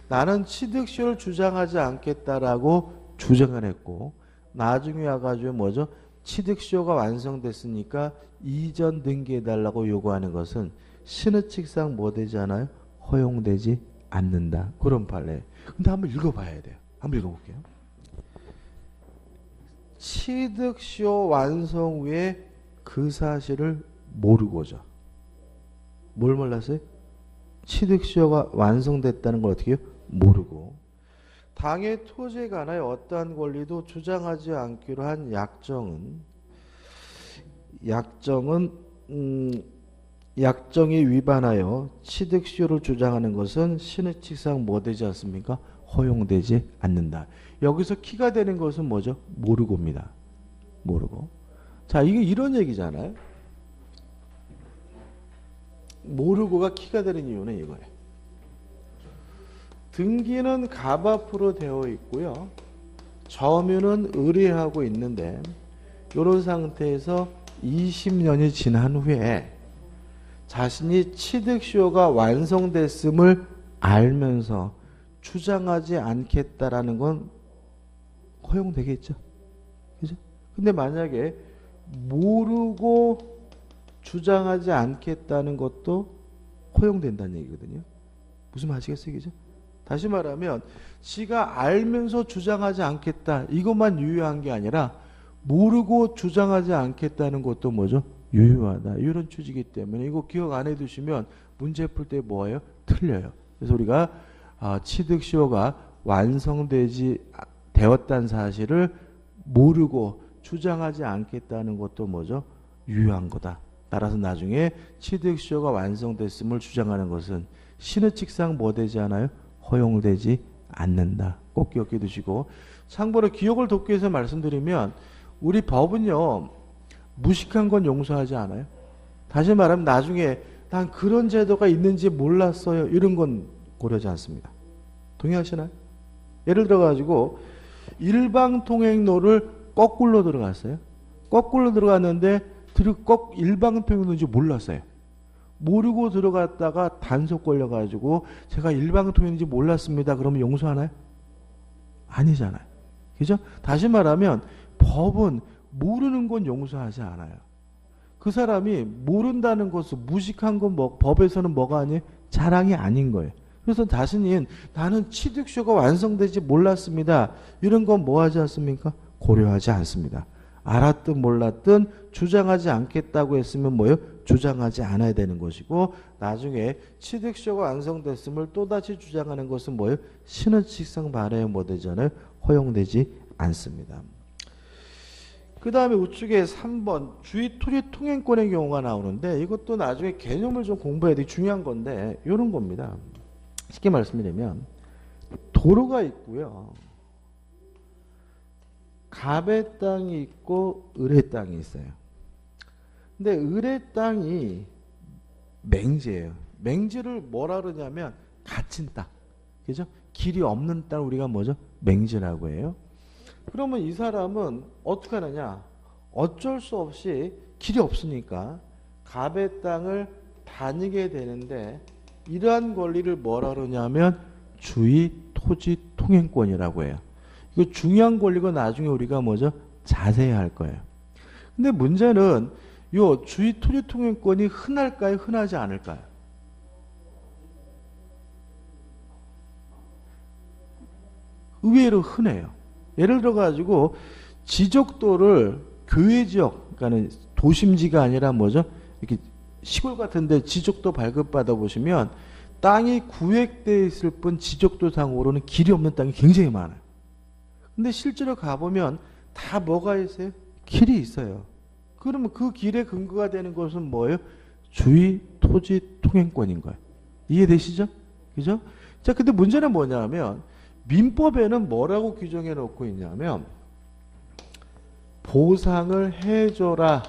나는 취득시효를 주장하지 않겠다라고 주장을 했고 나중에 와가지고 뭐죠? 취득시효가 완성됐으니까 이전 등기해달라고 요구하는 것은 신의 칙상 뭐 되지 않아요? 허용되지 않는다. 그런 판례. 근데 한번 읽어봐야 돼요. 한번 읽어볼게요. 취득시효 완성 후에 그 사실을 모르고자. 뭘 몰랐어요? 취득시효가 완성됐다는 걸 어떻게 해요? 모르고. 당의 토지에 관하여 어떠한 권리도 주장하지 않기로 한 약정에 위반하여 취득시효를 주장하는 것은 신의 칙상 뭐 되지 않습니까? 허용되지 않는다. 여기서 키가 되는 것은 뭐죠? 모르고입니다. 모르고. 자, 이게 이런 얘기잖아요. 모르고가 키가 되는 이유는 이거예요. 등기는 갑 앞으로 되어 있고요. 점유는 의뢰하고 있는데 이런 상태에서 20년이 지난 후에 자신이 취득시효가 완성됐음을 알면서 주장하지 않겠다라는 건 허용되겠죠. 그죠? 근데 만약에 모르고 주장하지 않겠다는 것도 허용된다는 얘기거든요. 무슨 말이겠어요? 그죠? 다시 말하면 지가 알면서 주장하지 않겠다 이것만 유효한 게 아니라 모르고 주장하지 않겠다는 것도 뭐죠? 유효하다. 이런 취지이기 때문에 이거 기억 안 해두시면 문제 풀 때 뭐예요? 틀려요. 그래서 우리가 취득시효가 완성되지 되었다는 사실을 모르고 주장하지 않겠다는 것도 뭐죠? 유효한 거다. 따라서 나중에 취득시효가 완성됐음을 주장하는 것은 신의 칙상 뭐 되지 않아요? 허용되지 않는다. 꼭 기억해 두시고 참고로 기억을 돕기 위해서 말씀드리면 우리 법은요 무식한 건 용서하지 않아요. 다시 말하면 나중에 난 그런 제도가 있는지 몰랐어요 이런 건 고려하지 않습니다. 동의하시나요? 예를 들어 가지고 일방통행로를 거꾸로 들어갔어요. 거꾸로 들어갔는데 일방통행로인지 몰랐어요. 모르고 들어갔다가 단속 걸려가지고 제가 일방통행인지 몰랐습니다. 그러면 용서하나요? 아니잖아요. 그죠? 다시 말하면 법은 모르는 건 용서하지 않아요. 그 사람이 모른다는 것은 무식한 건 법에서는 뭐가 아니에요? 자랑이 아닌 거예요. 그래서 자신이 나는 취득시효가 완성되지 몰랐습니다. 이런 건 뭐 하지 않습니까? 고려하지 않습니다. 알았든 몰랐든 주장하지 않겠다고 했으면 뭐예요? 주장하지 않아야 되는 것이고 나중에 취득시효가 완성됐음을 또다시 주장하는 것은 뭐예요? 신의 칙상 반하에 뭐 되잖아요? 허용되지 않습니다. 그 다음에 우측에 3번 주의 토지 통행권의 경우가 나오는데 이것도 나중에 개념을 좀 공부해야 되게 중요한 건데 이런 겁니다. 쉽게 말씀드리면 도로가 있고요. 갑의 땅이 있고 을의 땅이 있어요. 근데 을의 땅이 맹지예요. 맹지를 뭐라 그러냐면 갇힌 땅. 그죠? 길이 없는 땅 우리가 뭐죠? 맹지라고 해요. 그러면 이 사람은 어떻게 하느냐? 어쩔 수 없이 길이 없으니까 갑의 땅을 다니게 되는데 이러한 권리를 뭐라 그러냐면 주의 토지 통행권이라고 해요. 이거 중요한 권리고 나중에 우리가 뭐죠? 자세히 할 거예요. 근데 문제는 요 주의 토지 통행권이 흔할까요? 흔하지 않을까요? 의외로 흔해요. 예를 들어 가지고 지적도를 교외 지역, 그러니까 도심지가 아니라 뭐죠? 이렇게 시골 같은데 지적도 발급받아 보시면 땅이 구획되어 있을 뿐 지적도상으로는 길이 없는 땅이 굉장히 많아요. 근데 실제로 가보면 다 뭐가 있어요? 길이 있어요. 그러면 그 길의 근거가 되는 것은 뭐예요? 주의 토지 통행권인 거예요. 이해되시죠? 그죠? 자, 근데 문제는 뭐냐면 민법에는 뭐라고 규정해 놓고 있냐면 보상을 해줘라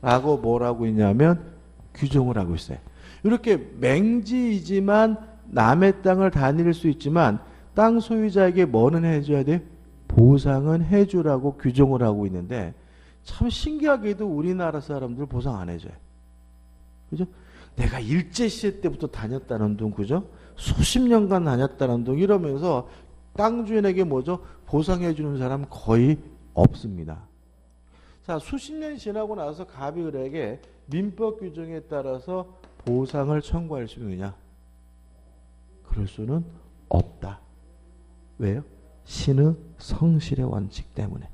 라고 뭐라고 있냐면 규정을 하고 있어요. 이렇게 맹지이지만 남의 땅을 다닐 수 있지만 땅 소유자에게 뭐는 해줘야 돼요? 보상은 해주라고 규정을 하고 있는데 참 신기하게도 우리나라 사람들 보상 안 해줘요. 그죠? 내가 일제시대 때부터 다녔다는 둥, 그죠? 수십 년간 다녔다는 둥 이러면서 땅 주인에게 뭐죠? 보상해주는 사람 거의 없습니다. 자, 수십 년이 지나고 나서 갑이 을에게 민법 규정에 따라서 보상을 청구할 수 있느냐? 그럴 수는 없다. 왜요? 신의 성실의 원칙 때문에.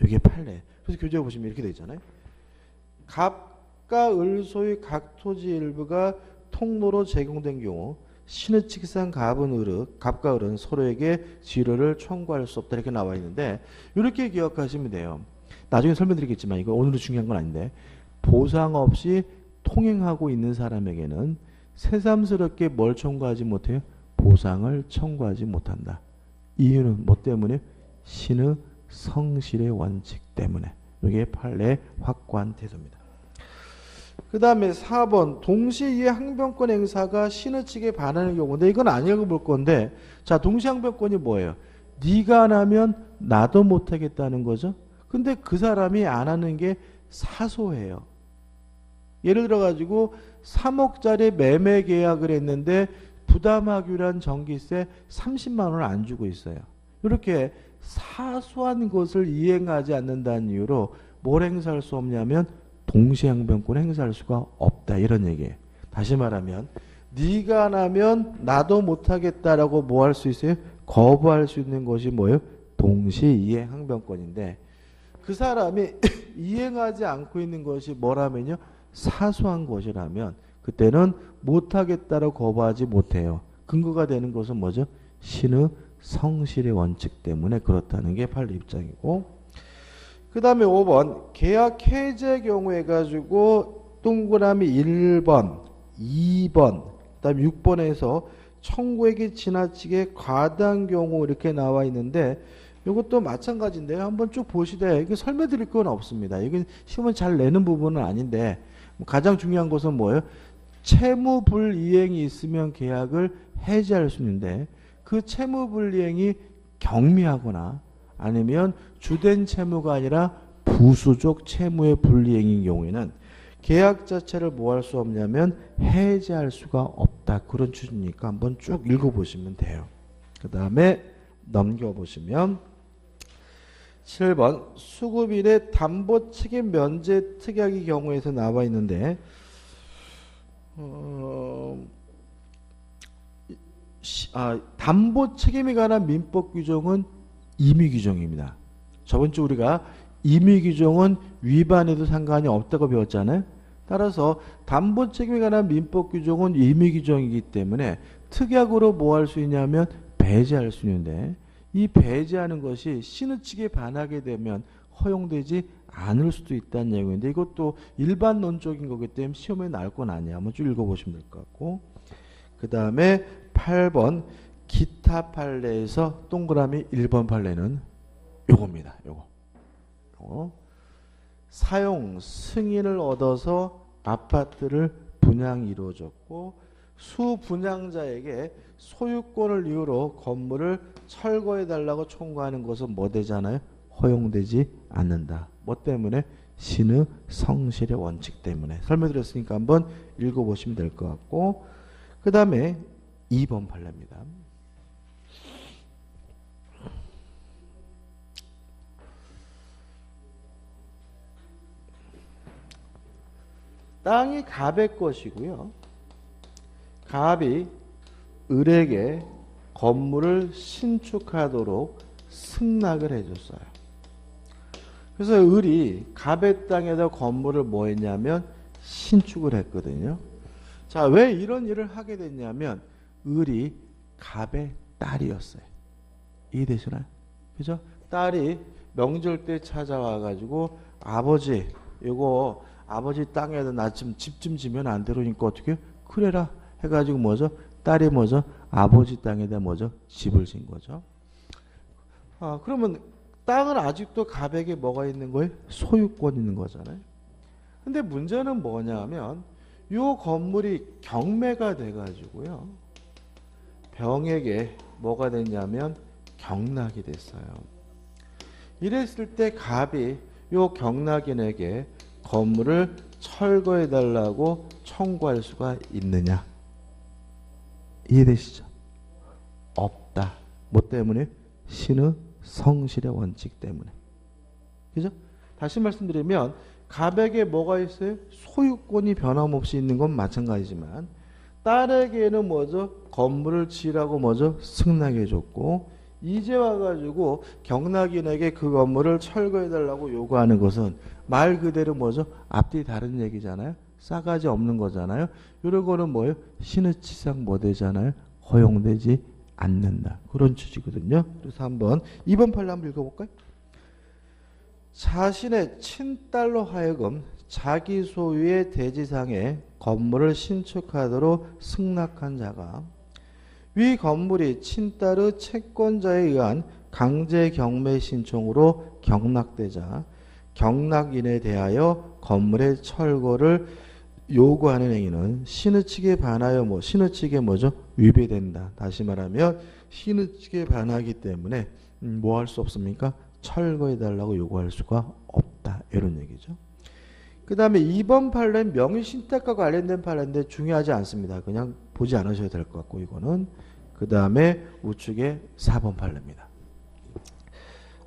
이게 판례. 그래서 교재에 보시면 이렇게 되어 있잖아요. 갑과 을 소유 각 토지 일부가 통로로 제공된 경우 신의 칙상 갑과 을은 서로에게 지료를 청구할 수 없다 이렇게 나와 있는데 이렇게 기억하시면 돼요. 나중에 설명드리겠지만 이거 오늘은 중요한 건 아닌데 보상 없이 통행하고 있는 사람에게는 새삼스럽게 뭘 청구하지 못해요? 보상을 청구하지 못한다. 이유는 뭐 때문에? 신의 성실의 원칙 때문에. 이게 판례 확고한 태도입니다. 그 다음에 4번 동시에 항변권 행사가 신의 측에 반하는 경우인데 이건 안 읽어볼 건데 자 동시 항변권이 뭐예요? 네가 안 하면 나도 못하겠다는 거죠. 근데 그 사람이 안 하는 게 사소해요. 예를 들어 가지고 3억짜리 매매 계약을 했는데 부담하기로 한 전기세 30만 원을 안 주고 있어요. 이렇게 사소한 것을 이행하지 않는다는 이유로 뭘 행사할 수 없냐면 동시항변권 행사할 수가 없다 이런 얘기예요. 다시 말하면 네가 안 하면 나도 못하겠다라고 뭐 할 수 있어요? 거부할 수 있는 것이 뭐예요? 동시이행항변권인데 그 사람이 이행하지 않고 있는 것이 뭐라면요? 사소한 것이라면 그때는 못하겠다라고 거부하지 못해요. 근거가 되는 것은 뭐죠? 신의 성실의 원칙 때문에 그렇다는 게 판례 입장이고 그 다음에 5번 계약 해제 경우에 가지고 동그라미 1번, 2번, 그 다음에 6번에서 청구액이 지나치게 과다한 경우 이렇게 나와 있는데 이것도 마찬가지인데요. 한번 쭉 보시되 이게 설명드릴 건 없습니다. 이건 시험은 잘 내는 부분은 아닌데 가장 중요한 것은 뭐예요? 채무불이행이 있으면 계약을 해지할 수 있는데 그 채무불이행이 경미하거나 아니면 주된 채무가 아니라 부수적 채무의 불이행인 경우에는 계약 자체를 뭐 할 수 없냐면 해지할 수가 없다. 그런 취지니까 한번 쭉 읽어보시면 돼요. 그 다음에 넘겨보시면 7번 수급일의 담보 책임 면제 특약의 경우에서 나와 있는데 담보 책임에 관한 민법 규정은 임의 규정입니다. 저번 주 우리가 임의 규정은 위반해도 상관이 없다고 배웠잖아요. 따라서 담보 책임에 관한 민법 규정은 임의 규정이기 때문에 특약으로 뭐 할 수 있냐면 배제할 수 있는데 이 배제하는 것이 신의 측에 반하게 되면 허용되지 않을 수도 있다는 내용인데 이것도 일반론적인 거기 때문에 시험에 나올 건 아니야. 한번 쭉 읽어보시면 될 것 같고 그 다음에 8번 기타 판례에서 동그라미 1번 판례는 요겁니다. 요거. 사용 승인을 얻어서 아파트를 분양 이루어졌고 수분양자에게 소유권을 이유로 건물을 철거해 달라고 청구하는 것은 뭐 되잖아요? 허용되지 않는다. 뭐 때문에? 신의 성실의 원칙 때문에. 설명드렸으니까 한번 읽어보시면 될 것 같고 그 다음에 2번 판례입니다. 땅이 갑의 것이고요. 갑이 을에게 건물을 신축하도록 승낙을 해줬어요. 그래서 을이 갑의 땅에다 건물을 뭐 했냐면 신축을 했거든요. 자, 왜 이런 일을 하게 됐냐면 을이 갑의 딸이었어요. 이해되시나요? 그죠? 딸이 명절 때 찾아와 가지고 아버지 이거 아버지 땅에다 나 좀 집 좀 지면 안 되니까 어떻게 그래라 해가지고 뭐죠? 딸이 뭐죠? 아버지 땅에다 뭐죠? 집을 진 거죠. 아, 그러면 땅은 아직도 갑에게 뭐가 있는 거예요? 소유권 있는 거잖아요. 근데 문제는 뭐냐면 요 건물이 경매가 돼가지고요. 병에게 뭐가 됐냐면 경락이 됐어요. 이랬을 때 갑이 요 경락인에게 건물을 철거해 달라고 청구할 수가 있느냐? 이해되시죠? 없다. 뭐 때문에? 신의 성실의 원칙 때문에. 그죠? 다시 말씀드리면 갑에게 뭐가 있어요? 소유권이 변함없이 있는 건 마찬가지지만 딸에게는 뭐죠? 건물을 지으라고 뭐죠? 승낙해 줬고 이제 와가지고 경락인에게 그 건물을 철거해 달라고 요구하는 것은 말 그대로 뭐죠? 앞뒤 다른 얘기잖아요. 싸가지 없는 거잖아요. 이런 거는 뭐예요? 신의 치상 뭐 되잖아요? 허용되지 않는다. 그런 취지거든요. 그래서 한번 2번 판례 한번 읽어볼까요? 자신의 친딸로 하여금 자기 소유의 대지상에 건물을 신축하도록 승낙한 자가 위 건물이 친딸의 채권자에 의한 강제 경매 신청으로 경락되자 경락인에 대하여 건물의 철거를 요구하는 행위는 신의 측에 반하여 신의 측에 뭐죠? 위배된다. 다시 말하면 신의 측에 반하기 때문에 뭐 할 수 없습니까? 철거해 달라고 요구할 수가 없다. 이런 얘기죠. 그 다음에 2번 판례는 명의신탁과 관련된 판례인데 중요하지 않습니다. 그냥 보지 않으셔도 될 것 같고 이거는 그 다음에 우측에 4번 판례입니다.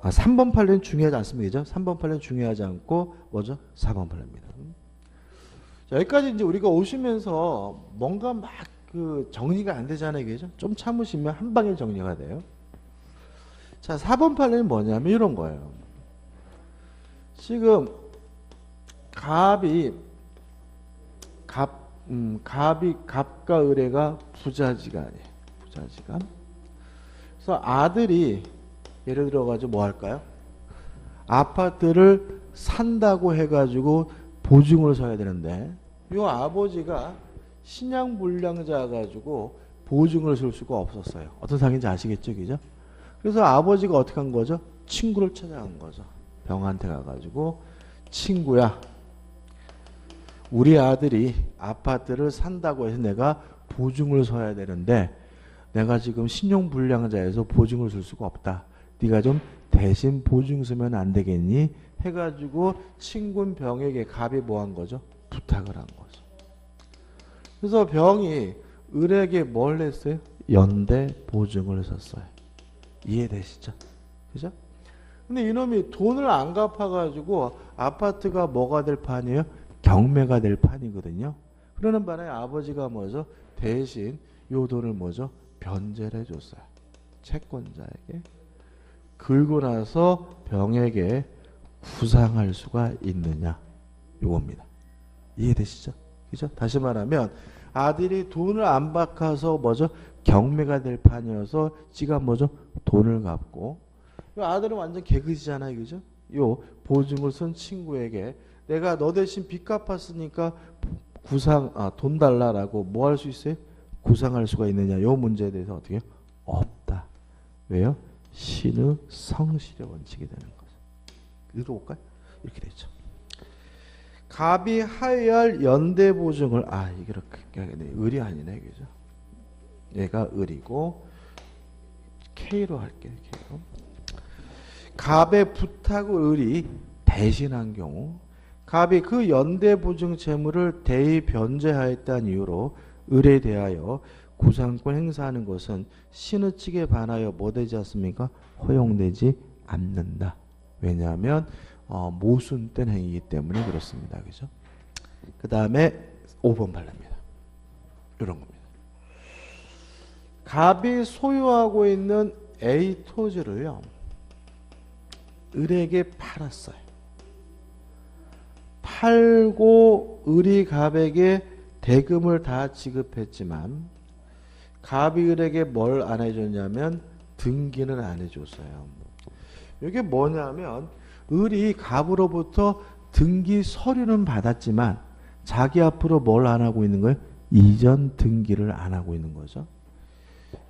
3번 판례는 중요하지 않습니다. 그죠? 3번 판례는 중요하지 않고 뭐죠? 4번 판례입니다. 자, 여기까지 이제 우리가 오시면서 뭔가 막 그 정리가 안 되잖아요. 그죠? 좀 참으시면 한 방에 정리가 돼요. 자, 4번 판례는 뭐냐면 이런 거예요. 지금 갑과 을애가 부자지간이에요. 부자지간. 그래서 아들이 예를 들어가지고 뭐 할까요? 아파트를 산다고 해가지고 보증을 서야 되는데 이 아버지가 신양불량자 가지고 보증을 설 수가 없었어요. 어떤 상황인지 아시겠죠? 그죠? 그래서 아버지가 어떻게 한 거죠? 친구를 찾아간 거죠. 병한테 가가지고 친구야 우리 아들이 아파트를 산다고 해서 내가 보증을 서야 되는데 내가 지금 신용불량자에서 보증을 줄 수가 없다. 네가 좀 대신 보증 서면 안 되겠니? 해가지고 친군 병에게 갑이 뭐 한 거죠? 부탁을 한 거죠. 그래서 병이 을에게 뭘 했어요? 연대 보증을 섰어요. 이해되시죠? 그죠? 근데 이놈이 돈을 안 갚아가지고 아파트가 뭐가 될 판이에요? 경매가 될 판이거든요. 그러는 바람에 아버지가 뭐죠? 대신 요 돈을 뭐죠? 변제를 해줬어요. 채권자에게. 긁고 나서 병에게 구상할 수가 있느냐? 요겁니다. 이해되시죠? 그죠? 다시 말하면 아들이 돈을 안 갚아서 뭐죠? 경매가 될 판이어서 지가 뭐죠? 돈을 갚고 이 아들은 완전 개그지잖아요. 그죠? 요 보증을 쓴 친구에게 내가 너 대신 빚 갚았으니까 돈 달라라고 뭐 할 수 있어요? 구상할 수가 있느냐? 요 문제에 대해서 어떻게 해요? 없다. 왜요? 신의 성실의 원칙이 되는 거죠. 읽어볼까요? 이렇게 되죠. 갑이 하여할 연대 보증을 이게 이렇게 을이 아니네. 그죠? 얘가 을이고 K로 할게요. K로. 갑의 부탁을 을이 대신한 경우 갑이 그 연대 보증 채무를 대의 변제하였다는 이유로 을에 대하여 구상권 행사하는 것은 신의 측에 반하여 뭐 되지 않습니까? 허용되지 않는다. 왜냐하면 모순된 행위이기 때문에 그렇습니다. 그죠? 그 다음에 5번 판례입니다. 이런 겁니다. 갑이 소유하고 있는 A 토지를요, 을에게 팔았어요. 팔고 을이 갑에게 대금을 다 지급했지만 갑이 을에게 뭘 안 해줬냐면 등기는 안 해줬어요. 이게 뭐냐면 을이 갑으로부터 등기 서류는 받았지만 자기 앞으로 뭘 안 하고 있는 거예요? 이전 등기를 안 하고 있는 거죠.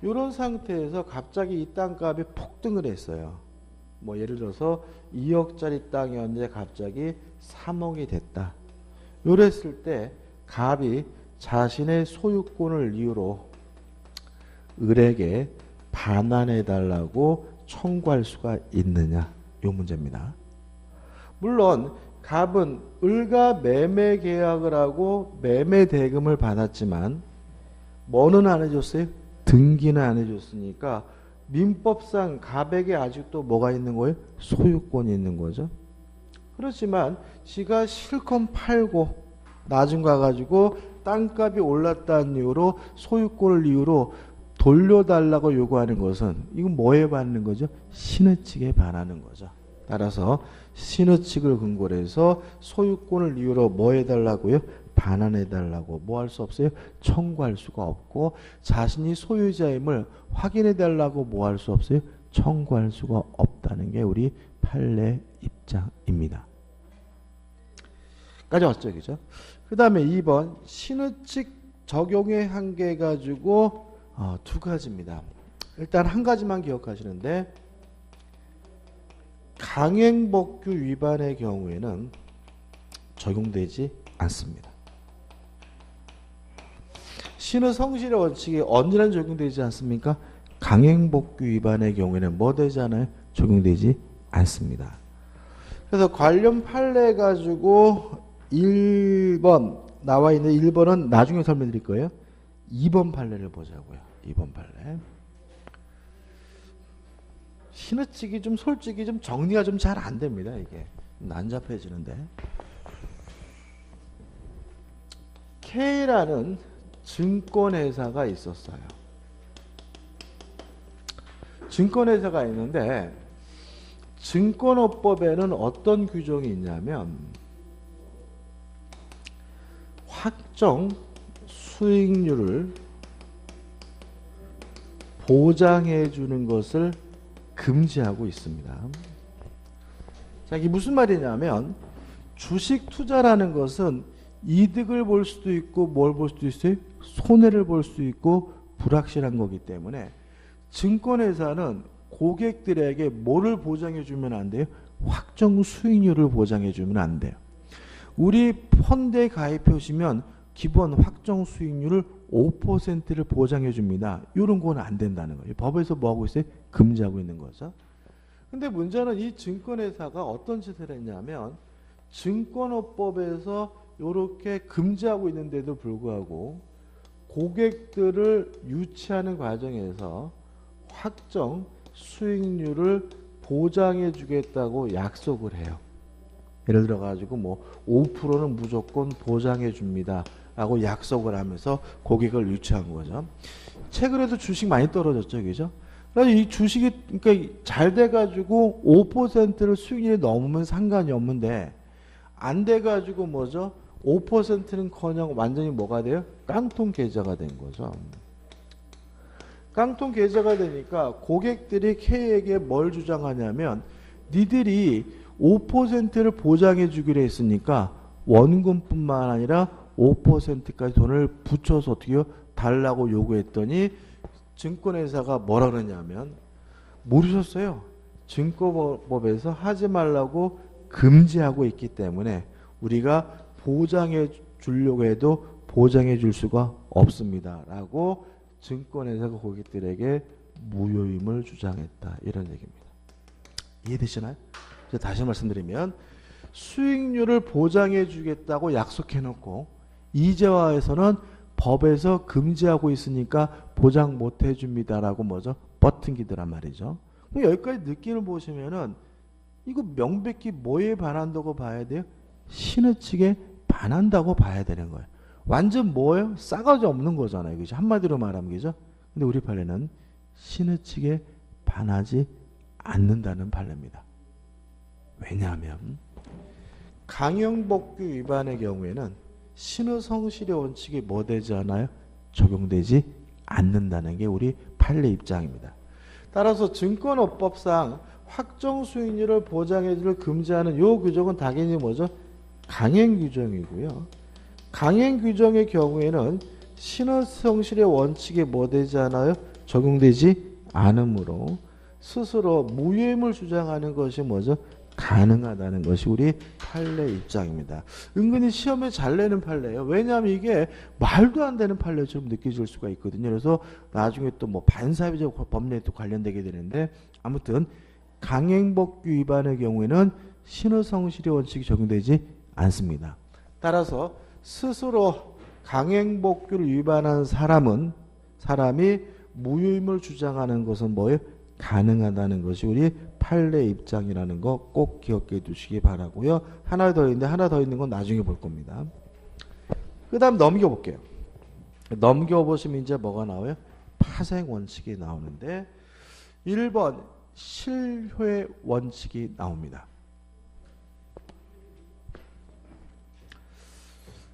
이런 상태에서 갑자기 이 땅값이 폭등을 했어요. 뭐 예를 들어서 2억짜리 땅이었는데 갑자기 3억이 됐다. 이랬을 때 갑이 자신의 소유권을 이유로 을에게 반환해달라고 청구할 수가 있느냐, 이 문제입니다. 물론 갑은 을과 매매 계약을 하고 매매 대금을 받았지만 뭐는 안 해줬어요? 등기는 안 해줬으니까 민법상 갑에게 아직도 뭐가 있는 거예요? 소유권이 있는 거죠. 그렇지만 지가 실컷 팔고 나중 가가지고 땅값이 올랐다는 이유로 소유권을 이유로 돌려달라고 요구하는 것은 이건 뭐에 반하는 거죠? 신의 측에 반하는 거죠. 따라서 신의 측을 근거로 해서 소유권을 이유로 뭐 해달라고요? 반환해달라고 뭐 할 수 없어요? 청구할 수가 없고 자신이 소유자임을 확인해달라고 뭐 할 수 없어요? 청구할 수가 없다는 게 우리 판례 입장입니다. 까지 왔죠, 그죠? 그 다음에 2번 신의 측 적용의 한계 가지고 두 가지입니다. 일단 한 가지만 기억하시는데 강행법규 위반의 경우에는 적용되지 않습니다. 신의 성실의 원칙이 언제나 적용되지 않습니까? 강행법규 위반의 경우에는 뭐 되지 않아요? 적용되지 않습니다. 그래서 관련 판례 가지고 1번 나와 있는 1번은 나중에 설명드릴 거예요. 2번 판례를 보자고요. 2번 판례. 신의 측이 좀 솔직히 좀 정리가 좀 잘 안 됩니다. 이게 난잡해지는데. K라는 증권회사가 있었어요. 증권회사가 있는데 증권업법에는 어떤 규정이 있냐면 확정 수익률을 보장해 주는 것을 금지하고 있습니다. 자, 이게 무슨 말이냐면 주식 투자라는 것은 이득을 볼 수도 있고 뭘 볼 수도 있어요? 손해를 볼 수 있고 불확실한 거기 때문에 증권회사는 고객들에게 뭐를 보장해 주면 안 돼요? 확정 수익률을 보장해 주면 안 돼요. 우리 펀드에 가입해 오시면 기본 확정 수익률을 5%를 보장해 줍니다. 이런 건 안 된다는 거예요. 법에서 뭐 하고 있어요? 금지하고 있는 거죠. 근데 문제는 이 증권회사가 어떤 짓을 했냐면 증권업법에서 이렇게 금지하고 있는데도 불구하고 고객들을 유치하는 과정에서 확정 수익률을 보장해 주겠다고 약속을 해요. 예를 들어 가지고 뭐 5%는 무조건 보장해 줍니다 라고 약속을 하면서 고객을 유치한 거죠. 최근에도 주식 많이 떨어졌죠, 그죠? 그래서 이 주식이 그러니까 잘 돼가지고 5%를 수익률이 넘으면 상관이 없는데 안 돼가지고 뭐죠? 5%는커녕 완전히 뭐가 돼요? 깡통 계좌가 된 거죠. 깡통 계좌가 되니까 고객들이 K에게 뭘 주장하냐면 니들이 5%를 보장해 주기로 했으니까 원금뿐만 아니라 5%까지 돈을 붙여서 어떻게 해요? 달라고 요구했더니 증권회사가 뭐라 그러냐면 모르셨어요. 증권법에서 하지 말라고 금지하고 있기 때문에 우리가 보장해 주려고 해도 보장해 줄 수가 없습니다. 라고 증권회사가 고객들에게 무효임을 주장했다. 이런 얘기입니다. 이해되시나요? 다시 말씀드리면 수익률을 보장해 주겠다고 약속해 놓고 이재화에서는 법에서 금지하고 있으니까 보장 못 해줍니다라고 뭐죠? 버팅기더란 말이죠. 여기까지 느낌을 보시면은 이거 명백히 뭐에 반한다고 봐야 돼요? 신의 측에 반한다고 봐야 되는 거예요. 완전 뭐예요? 싸가지 없는 거잖아요. 그죠? 한마디로 말하면 그죠? 근데 우리 판례는 신의 측에 반하지 않는다는 판례입니다. 왜냐하면 강형법규 위반의 경우에는 신의성실의 원칙이 뭐 되지 않아요? 적용되지 않는다는 게 우리 판례 입장입니다. 따라서 증권업법상 확정 수익률을 보장해주를 금지하는 요 규정은 당연히 뭐죠? 강행 규정이고요. 강행 규정의 경우에는 신의성실의 원칙이 뭐 되지 않아요? 적용되지 않으므로 스스로 무효임을 주장하는 것이 뭐죠? 가능하다는 것이 우리 판례 입장입니다. 은근히 시험에 잘 내는 판례예요. 왜냐하면 이게 말도 안 되는 판례처럼 느껴질 수가 있거든요. 그래서 나중에 또 뭐 반사회적 법률에 또 관련되게 되는데, 아무튼 강행법규 위반의 경우에는 신의성실의 원칙이 적용되지 않습니다. 따라서 스스로 강행법규를 위반한 사람이 무효임을 주장하는 것은 뭐예요? 가능하다는 것이 우리 판례 입장이라는 거 꼭 기억해 두시기 바라고요. 하나 더 있는 건 나중에 볼 겁니다. 그 다음 넘겨볼게요. 넘겨보시면 이제 뭐가 나와요? 파생 원칙이 나오는데 1번 실효 원칙이 나옵니다.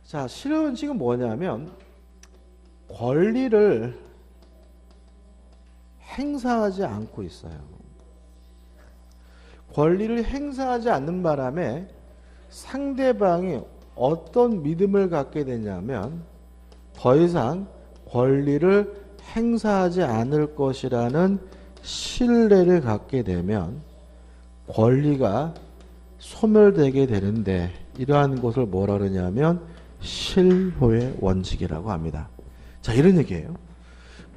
자, 실효 원칙은 뭐냐면 권리를 행사하지 않고 있어요. 권리를 행사하지 않는 바람에 상대방이 어떤 믿음을 갖게 되냐면 더 이상 권리를 행사하지 않을 것이라는 신뢰를 갖게 되면 권리가 소멸되게 되는데, 이러한 것을 뭐라 그러냐면 실효의 원칙이라고 합니다. 자, 이런 얘기예요.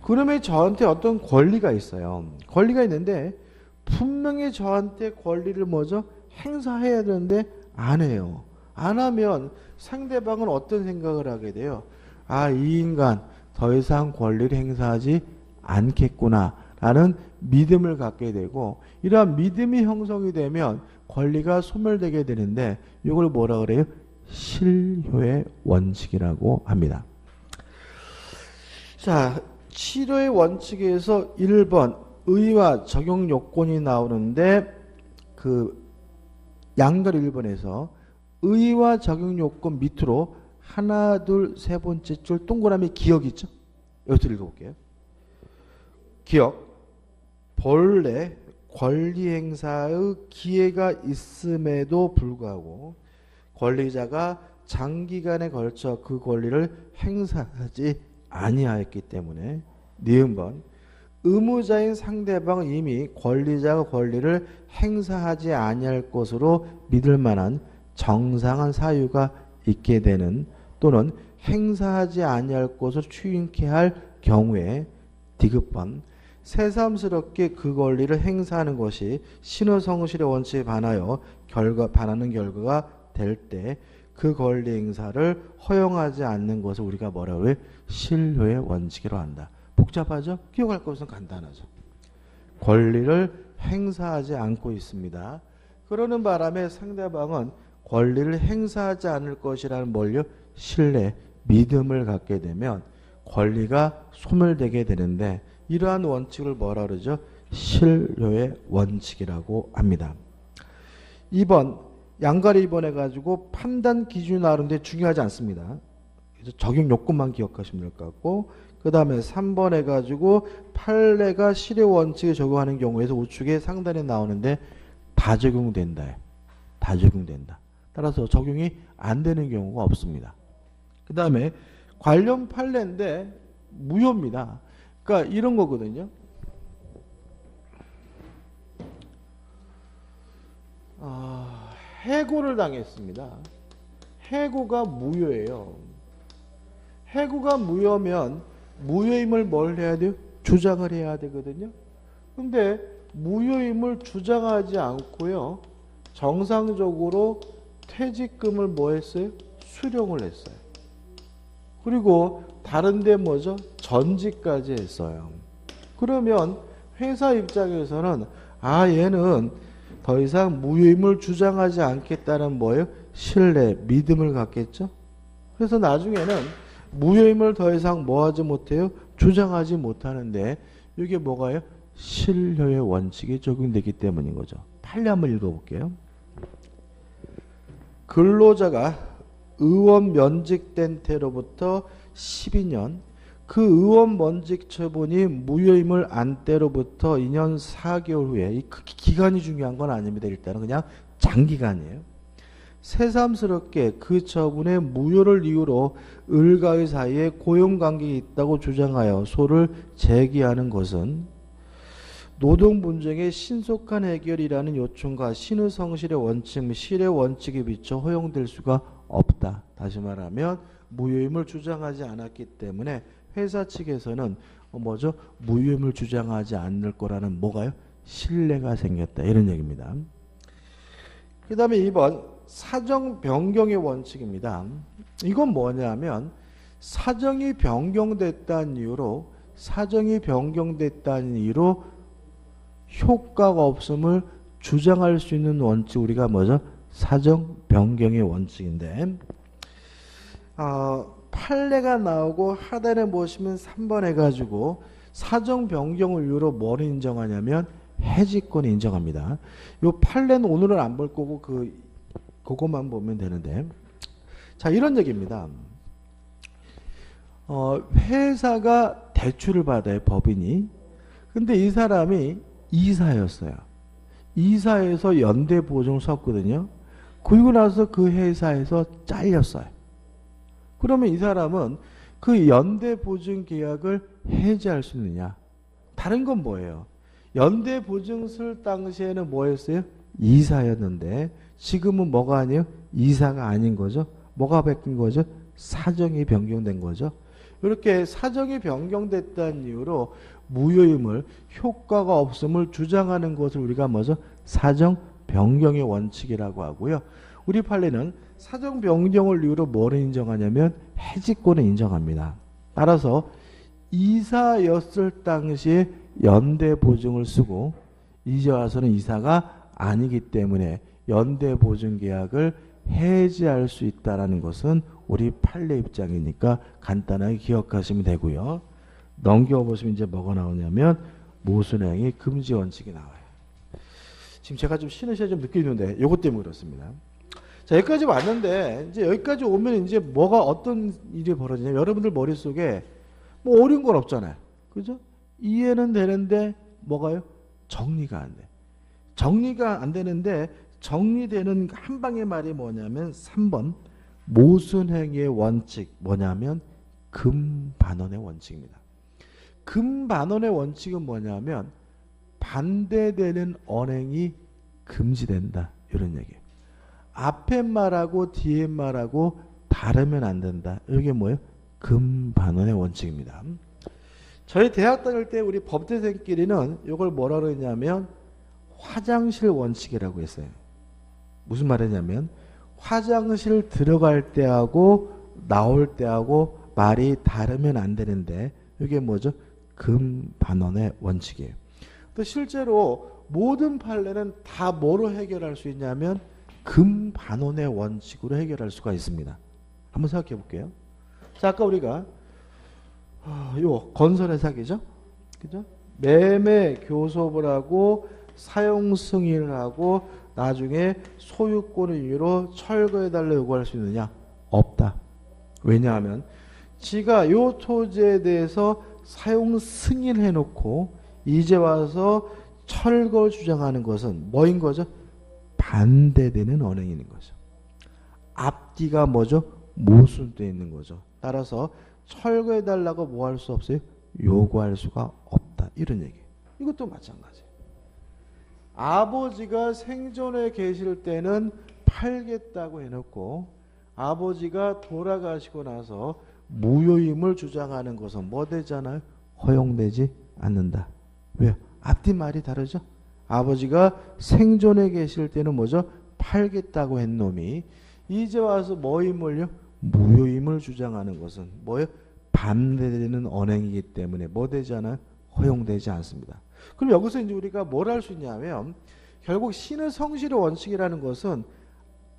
그러면 저한테 어떤 권리가 있어요. 권리가 있는데 분명히 저한테 권리를 뭐죠? 행사해야 되는데 안 해요. 안 하면 상대방은 어떤 생각을 하게 돼요? 아, 이 인간 더 이상 권리를 행사하지 않겠구나 라는 믿음을 갖게 되고, 이러한 믿음이 형성이 되면 권리가 소멸되게 되는데 이걸 뭐라 그래요? 실효의 원칙이라고 합니다. 자, 실효의 원칙에서 1번 의의와 적용 요건이 나오는데, 그 양갈 1번에서 의의와 적용 요건 밑으로 하나, 둘, 세 번째 줄 동그라미 기억 있죠? 여기서 읽어볼게요. 기억. 본래 권리 행사의 기회가 있음에도 불구하고 권리자가 장기간에 걸쳐 그 권리를 행사하지 아니하였기 때문에, 니은번 의무자인 상대방은 이미 권리자가 권리를 행사하지 아니할 것으로 믿을 만한 정상한 사유가 있게 되는, 또는 행사하지 아니할 것을 추인케 할 경우에, 디귿번 새삼스럽게 그 권리를 행사하는 것이 신의성실의 원칙에 반하는 결과가 될 때 그 권리 행사를 허용하지 않는 것을 우리가 뭐라고 해요? 실효의 원칙이라고 한다. 복잡하죠? 기억할 것은 간단하죠. 권리를 행사하지 않고 있습니다. 그러는 바람에 상대방은 권리를 행사하지 않을 것이라는 뭘요? 신뢰, 믿음을 갖게 되면 권리가 소멸되게 되는데, 이러한 원칙을 뭐라 그러죠? 실효의 원칙이라고 합니다. 2번 양가리 2번 해가지고 판단 기준이 나오는데 중요하지 않습니다. 그래서 적용 요건만 기억하시면 될 것 같고, 그 다음에 3번 해가지고 판례가 실효 원칙에 적용하는 경우에서 우측에 상단에 나오는데 다 적용된다. 다 적용된다. 따라서 적용이 안 되는 경우가 없습니다. 그 다음에 관련 판례인데 무효입니다. 그러니까 이런 거거든요. 해고를 당했습니다. 해고가 무효예요. 해고가 무효면 무효임을 뭘 해야 돼요? 주장을 해야 되거든요. 근데 무효임을 주장하지 않고요, 정상적으로 퇴직금을 뭐 했어요? 수령을 했어요. 그리고 다른데 뭐죠? 전직까지 했어요. 그러면 회사 입장에서는 얘는 더 이상 무효임을 주장하지 않겠다는 뭐예요? 신뢰, 믿음을 갖겠죠. 그래서 나중에는 무효임을 더 이상 뭐하지 못해요? 주장하지 못하는데, 이게 뭐가요? 실효의 원칙이 적용되기 때문인 거죠. 판례 한번 읽어볼게요. 근로자가 의원 면직된 때로부터 12년, 그 의원 면직 처분이 무효임을 안 때로부터 2년 4개월 후에, 이 기간이 중요한 건 아닙니다. 일단은 그냥 장기간이에요. 새삼스럽게 그 처분의 무효를 이유로 을과의 사이에 고용관계가 있다고 주장하여 소를 제기하는 것은 노동 분쟁의 신속한 해결이라는 요청과 신의 성실의 원칙, 실의 원칙에 비춰 허용될 수가 없다. 다시 말하면 무효임을 주장하지 않았기 때문에 회사 측에서는 뭐죠? 무효임을 주장하지 않을 거라는 뭐가요? 신뢰가 생겼다. 이런 얘기입니다. 그 다음에 2번 사정 변경의 원칙입니다. 이건 뭐냐면 사정이 변경됐다는 이유로 효과가 없음을 주장할 수 있는 원칙, 우리가 뭐죠? 사정 변경의 원칙인데 판례가 나오고 하단에 보시면 3번 해가지고 사정 변경을 이유로 뭘 인정하냐면 해지권을 인정합니다. 요 판례는 오늘은 안 볼 거고 그것만 보면 되는데, 자 이런 얘기입니다. 회사가 대출을 받아요, 법인이. 근데 이 사람이 이사였어요. 이사에서 연대 보증을 썼거든요. 그리고 나서 그 회사에서 잘렸어요. 그러면 이 사람은 그 연대 보증 계약을 해지할 수 있느냐? 다른 건 뭐예요? 연대 보증 쓸 당시에는 뭐였어요? 이사였는데 지금은 뭐가 아니에요? 이사가 아닌 거죠. 뭐가 바뀐 거죠? 사정이 변경된 거죠. 이렇게 사정이 변경됐다는 이유로 무효임을, 효과가 없음을 주장하는 것을 우리가 뭐죠? 사정 변경의 원칙이라고 하고요. 우리 판례는 사정 변경을 이유로 뭐를 인정하냐면 해지권을 인정합니다. 따라서 이사였을 당시에 연대 보증을 쓰고 이제 와서는 이사가 아니기 때문에 연대 보증 계약을 해지할 수 있다는 것은 우리 판례 입장이니까 간단하게 기억하시면 되고요. 넘겨보시면 이제 뭐가 나오냐면 모순행위 금지 원칙이 나와요. 지금 제가 좀 쉬는 시간이 좀 늦게 있는데 이것 때문에 그렇습니다. 자, 여기까지 왔는데 이제 여기까지 오면 이제 뭐가 어떤 일이 벌어지냐면 여러분들 머릿속에 뭐 어려운 건 없잖아요. 그죠? 이해는 되는데 뭐가요? 정리가 안 돼. 정리가 안 되는데 정리되는 한 방의 말이 뭐냐면 3번 모순행위의 원칙, 뭐냐면 금반원의 원칙입니다. 금반원의 원칙은 뭐냐면 반대되는 언행이 금지된다, 이런 얘기예요. 앞에 말하고 뒤에 말하고 다르면 안 된다. 이게 뭐예요? 금반원의 원칙입니다. 저희 대학 다닐 때 우리 법대생끼리는 이걸 뭐라 그러냐면 화장실 원칙이라고 했어요. 무슨 말이냐면 화장실 들어갈 때하고 나올 때하고 말이 다르면 안 되는데 이게 뭐죠? 금반원의 원칙이에요. 또 실제로 모든 판례는 다 뭐로 해결할 수 있냐면 금반원의 원칙으로 해결할 수가 있습니다. 한번 생각해 볼게요. 자, 아까 우리가 요 건설의 사기죠? 그죠? 매매 교섭을 하고 사용 승인을 하고 나중에 소유권을 이유로 철거해달라 요구할 수 있느냐? 없다. 왜냐하면 지가 요 토지에 대해서 사용 승인해놓고 이제 와서 철거 주장하는 것은 뭐인 거죠? 반대되는 언행인 거죠. 앞뒤가 뭐죠? 모순되어 있는 거죠. 따라서 철거해달라고 뭐 할 수 없어요? 요구할 수가 없다. 이런 얘기. 이것도 마찬가지예요. 아버지가 생존해 계실 때는 팔겠다고 해놓고 아버지가 돌아가시고 나서 무효임을 주장하는 것은 뭐 되잖아요? 허용되지 않는다. 왜요? 앞뒤 말이 다르죠? 아버지가 생존해 계실 때는 뭐죠? 팔겠다고 한 놈이 이제 와서 뭐임을요? 무효임을 주장하는 것은 뭐예요? 반대되는 언행이기 때문에 뭐 되잖아요? 허용되지 않습니다. 그럼 여기서 이제 우리가 뭘 할 수 있냐면 결국 신의 성실의 원칙이라는 것은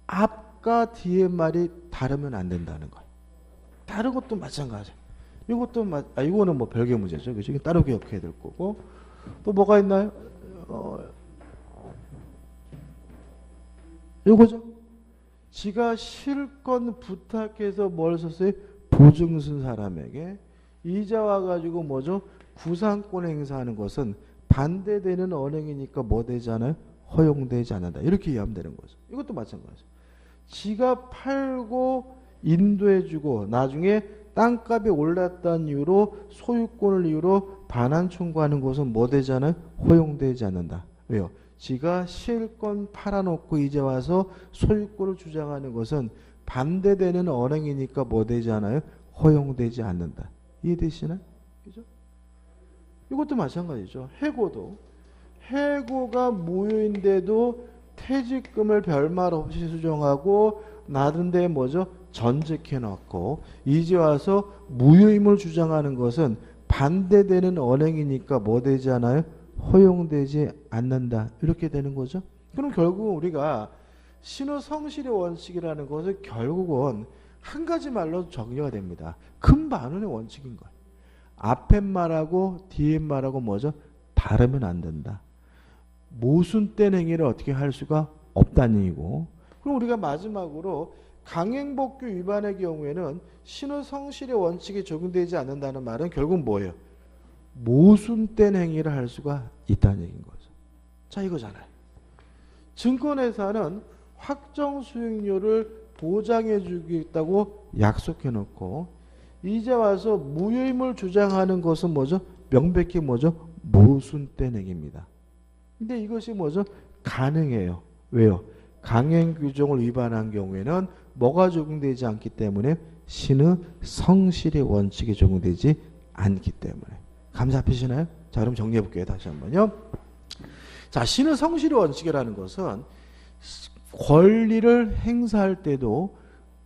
앞과 뒤의 말이 다르면 안 된다는 거예요. 다른 것도 마찬가지. 이것도 이거는 뭐 별개 문제죠. 그죠? 따로 기억해야 될 거고. 또 뭐가 있나요? 이거죠. 지가 실권 부탁해서 뭘 썼어요? 보증 쓴 사람에게 이자 와가지고 뭐죠? 구상권 행사하는 것은 반대되는 언행이니까 뭐 되지 않아요? 허용되지 않는다. 이렇게 이해하면 되는 거죠. 이것도 마찬가지죠. 지가 팔고 인도해주고 나중에 땅값이 올랐다는 이유로 소유권을 이유로 반환 청구하는 것은 뭐 되잖아요? 허용되지 않는다. 왜요? 지가 실권 팔아놓고 이제 와서 소유권을 주장하는 것은 반대되는 언행이니까 뭐 되지 않아요? 허용되지 않는다. 이해되시나요? 그죠? 이것도 마찬가지죠. 해고도 해고가 무효인데도 퇴직금을 별말 없이 수정하고 나든데 뭐죠? 전직해놓고 이제 와서 무효임을 주장하는 것은 반대되는 언행이니까 뭐 되지 않아요? 허용되지 않는다. 이렇게 되는 거죠. 그럼 결국 우리가 신호성실의 원칙이라는 것은 결국은 한 가지 말로 정리가 됩니다. 금반원의 원칙인 거예요. 앞에 말하고 뒤에 말하고 뭐죠? 다르면 안 된다. 모순된 행위를 어떻게 할 수가 없다는 얘기고, 그럼 우리가 마지막으로 강행복규 위반의 경우에는 신호성실의 원칙이 적용되지 않는다는 말은 결국 뭐예요? 모순된 행위를 할 수가 있다는 얘기인 거죠. 자, 이거잖아요. 증권회사는 확정 수익률을 보장해 주겠다고 약속해 놓고 이제 와서 무효임을 주장하는 것은 뭐죠? 명백히 뭐죠? 모순된 행위입니다. 근데 이것이 뭐죠? 가능해요. 왜요? 강행 규정을 위반한 경우에는 뭐가 적용되지 않기 때문에 신의 성실의 원칙이 적용되지 않기 때문에. 감 잡히시나요? 자, 그럼 정리해 볼게요. 다시 한번요. 자, 신의 성실의 원칙이라는 것은 권리를 행사할 때도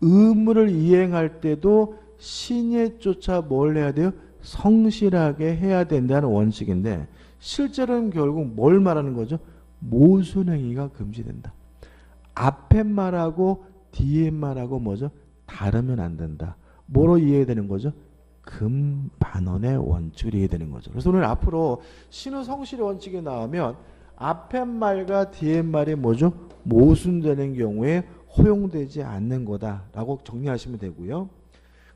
의무를 이행할 때도 신에 쫓아 뭘 해야 돼요? 성실하게 해야 된다는 원칙인데 실제로는 결국 뭘 말하는 거죠? 모순행위가 금지된다. 앞에 말하고 뒤에 말하고 뭐죠? 다르면 안 된다. 뭐로 이해되는 거죠? 금반원의 원칙을 이해되는 거죠. 그래서 오늘 앞으로 신의성실의 원칙이 나오면 앞에 말과 뒤에 말이 뭐죠? 모순되는 경우에 허용되지 않는 거다라고 정리하시면 되고요.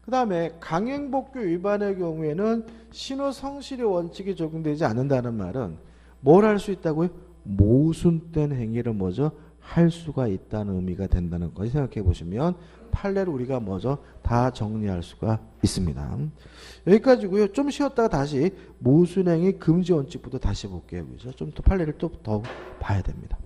그 다음에 강행복규 위반의 경우에는 신의성실의 원칙이 적용되지 않는다는 말은 뭘 할 수 있다고요? 모순된 행위를 뭐죠? 할 수가 있다는 의미가 된다는 거 생각해 보시면 판례를 우리가 뭐죠? 다 정리할 수가 있습니다. 여기까지고요. 좀 쉬었다가 다시 모순행위 금지 원칙부터 다시 볼게요. 그죠? 좀 더 판례를 또 더 봐야 됩니다.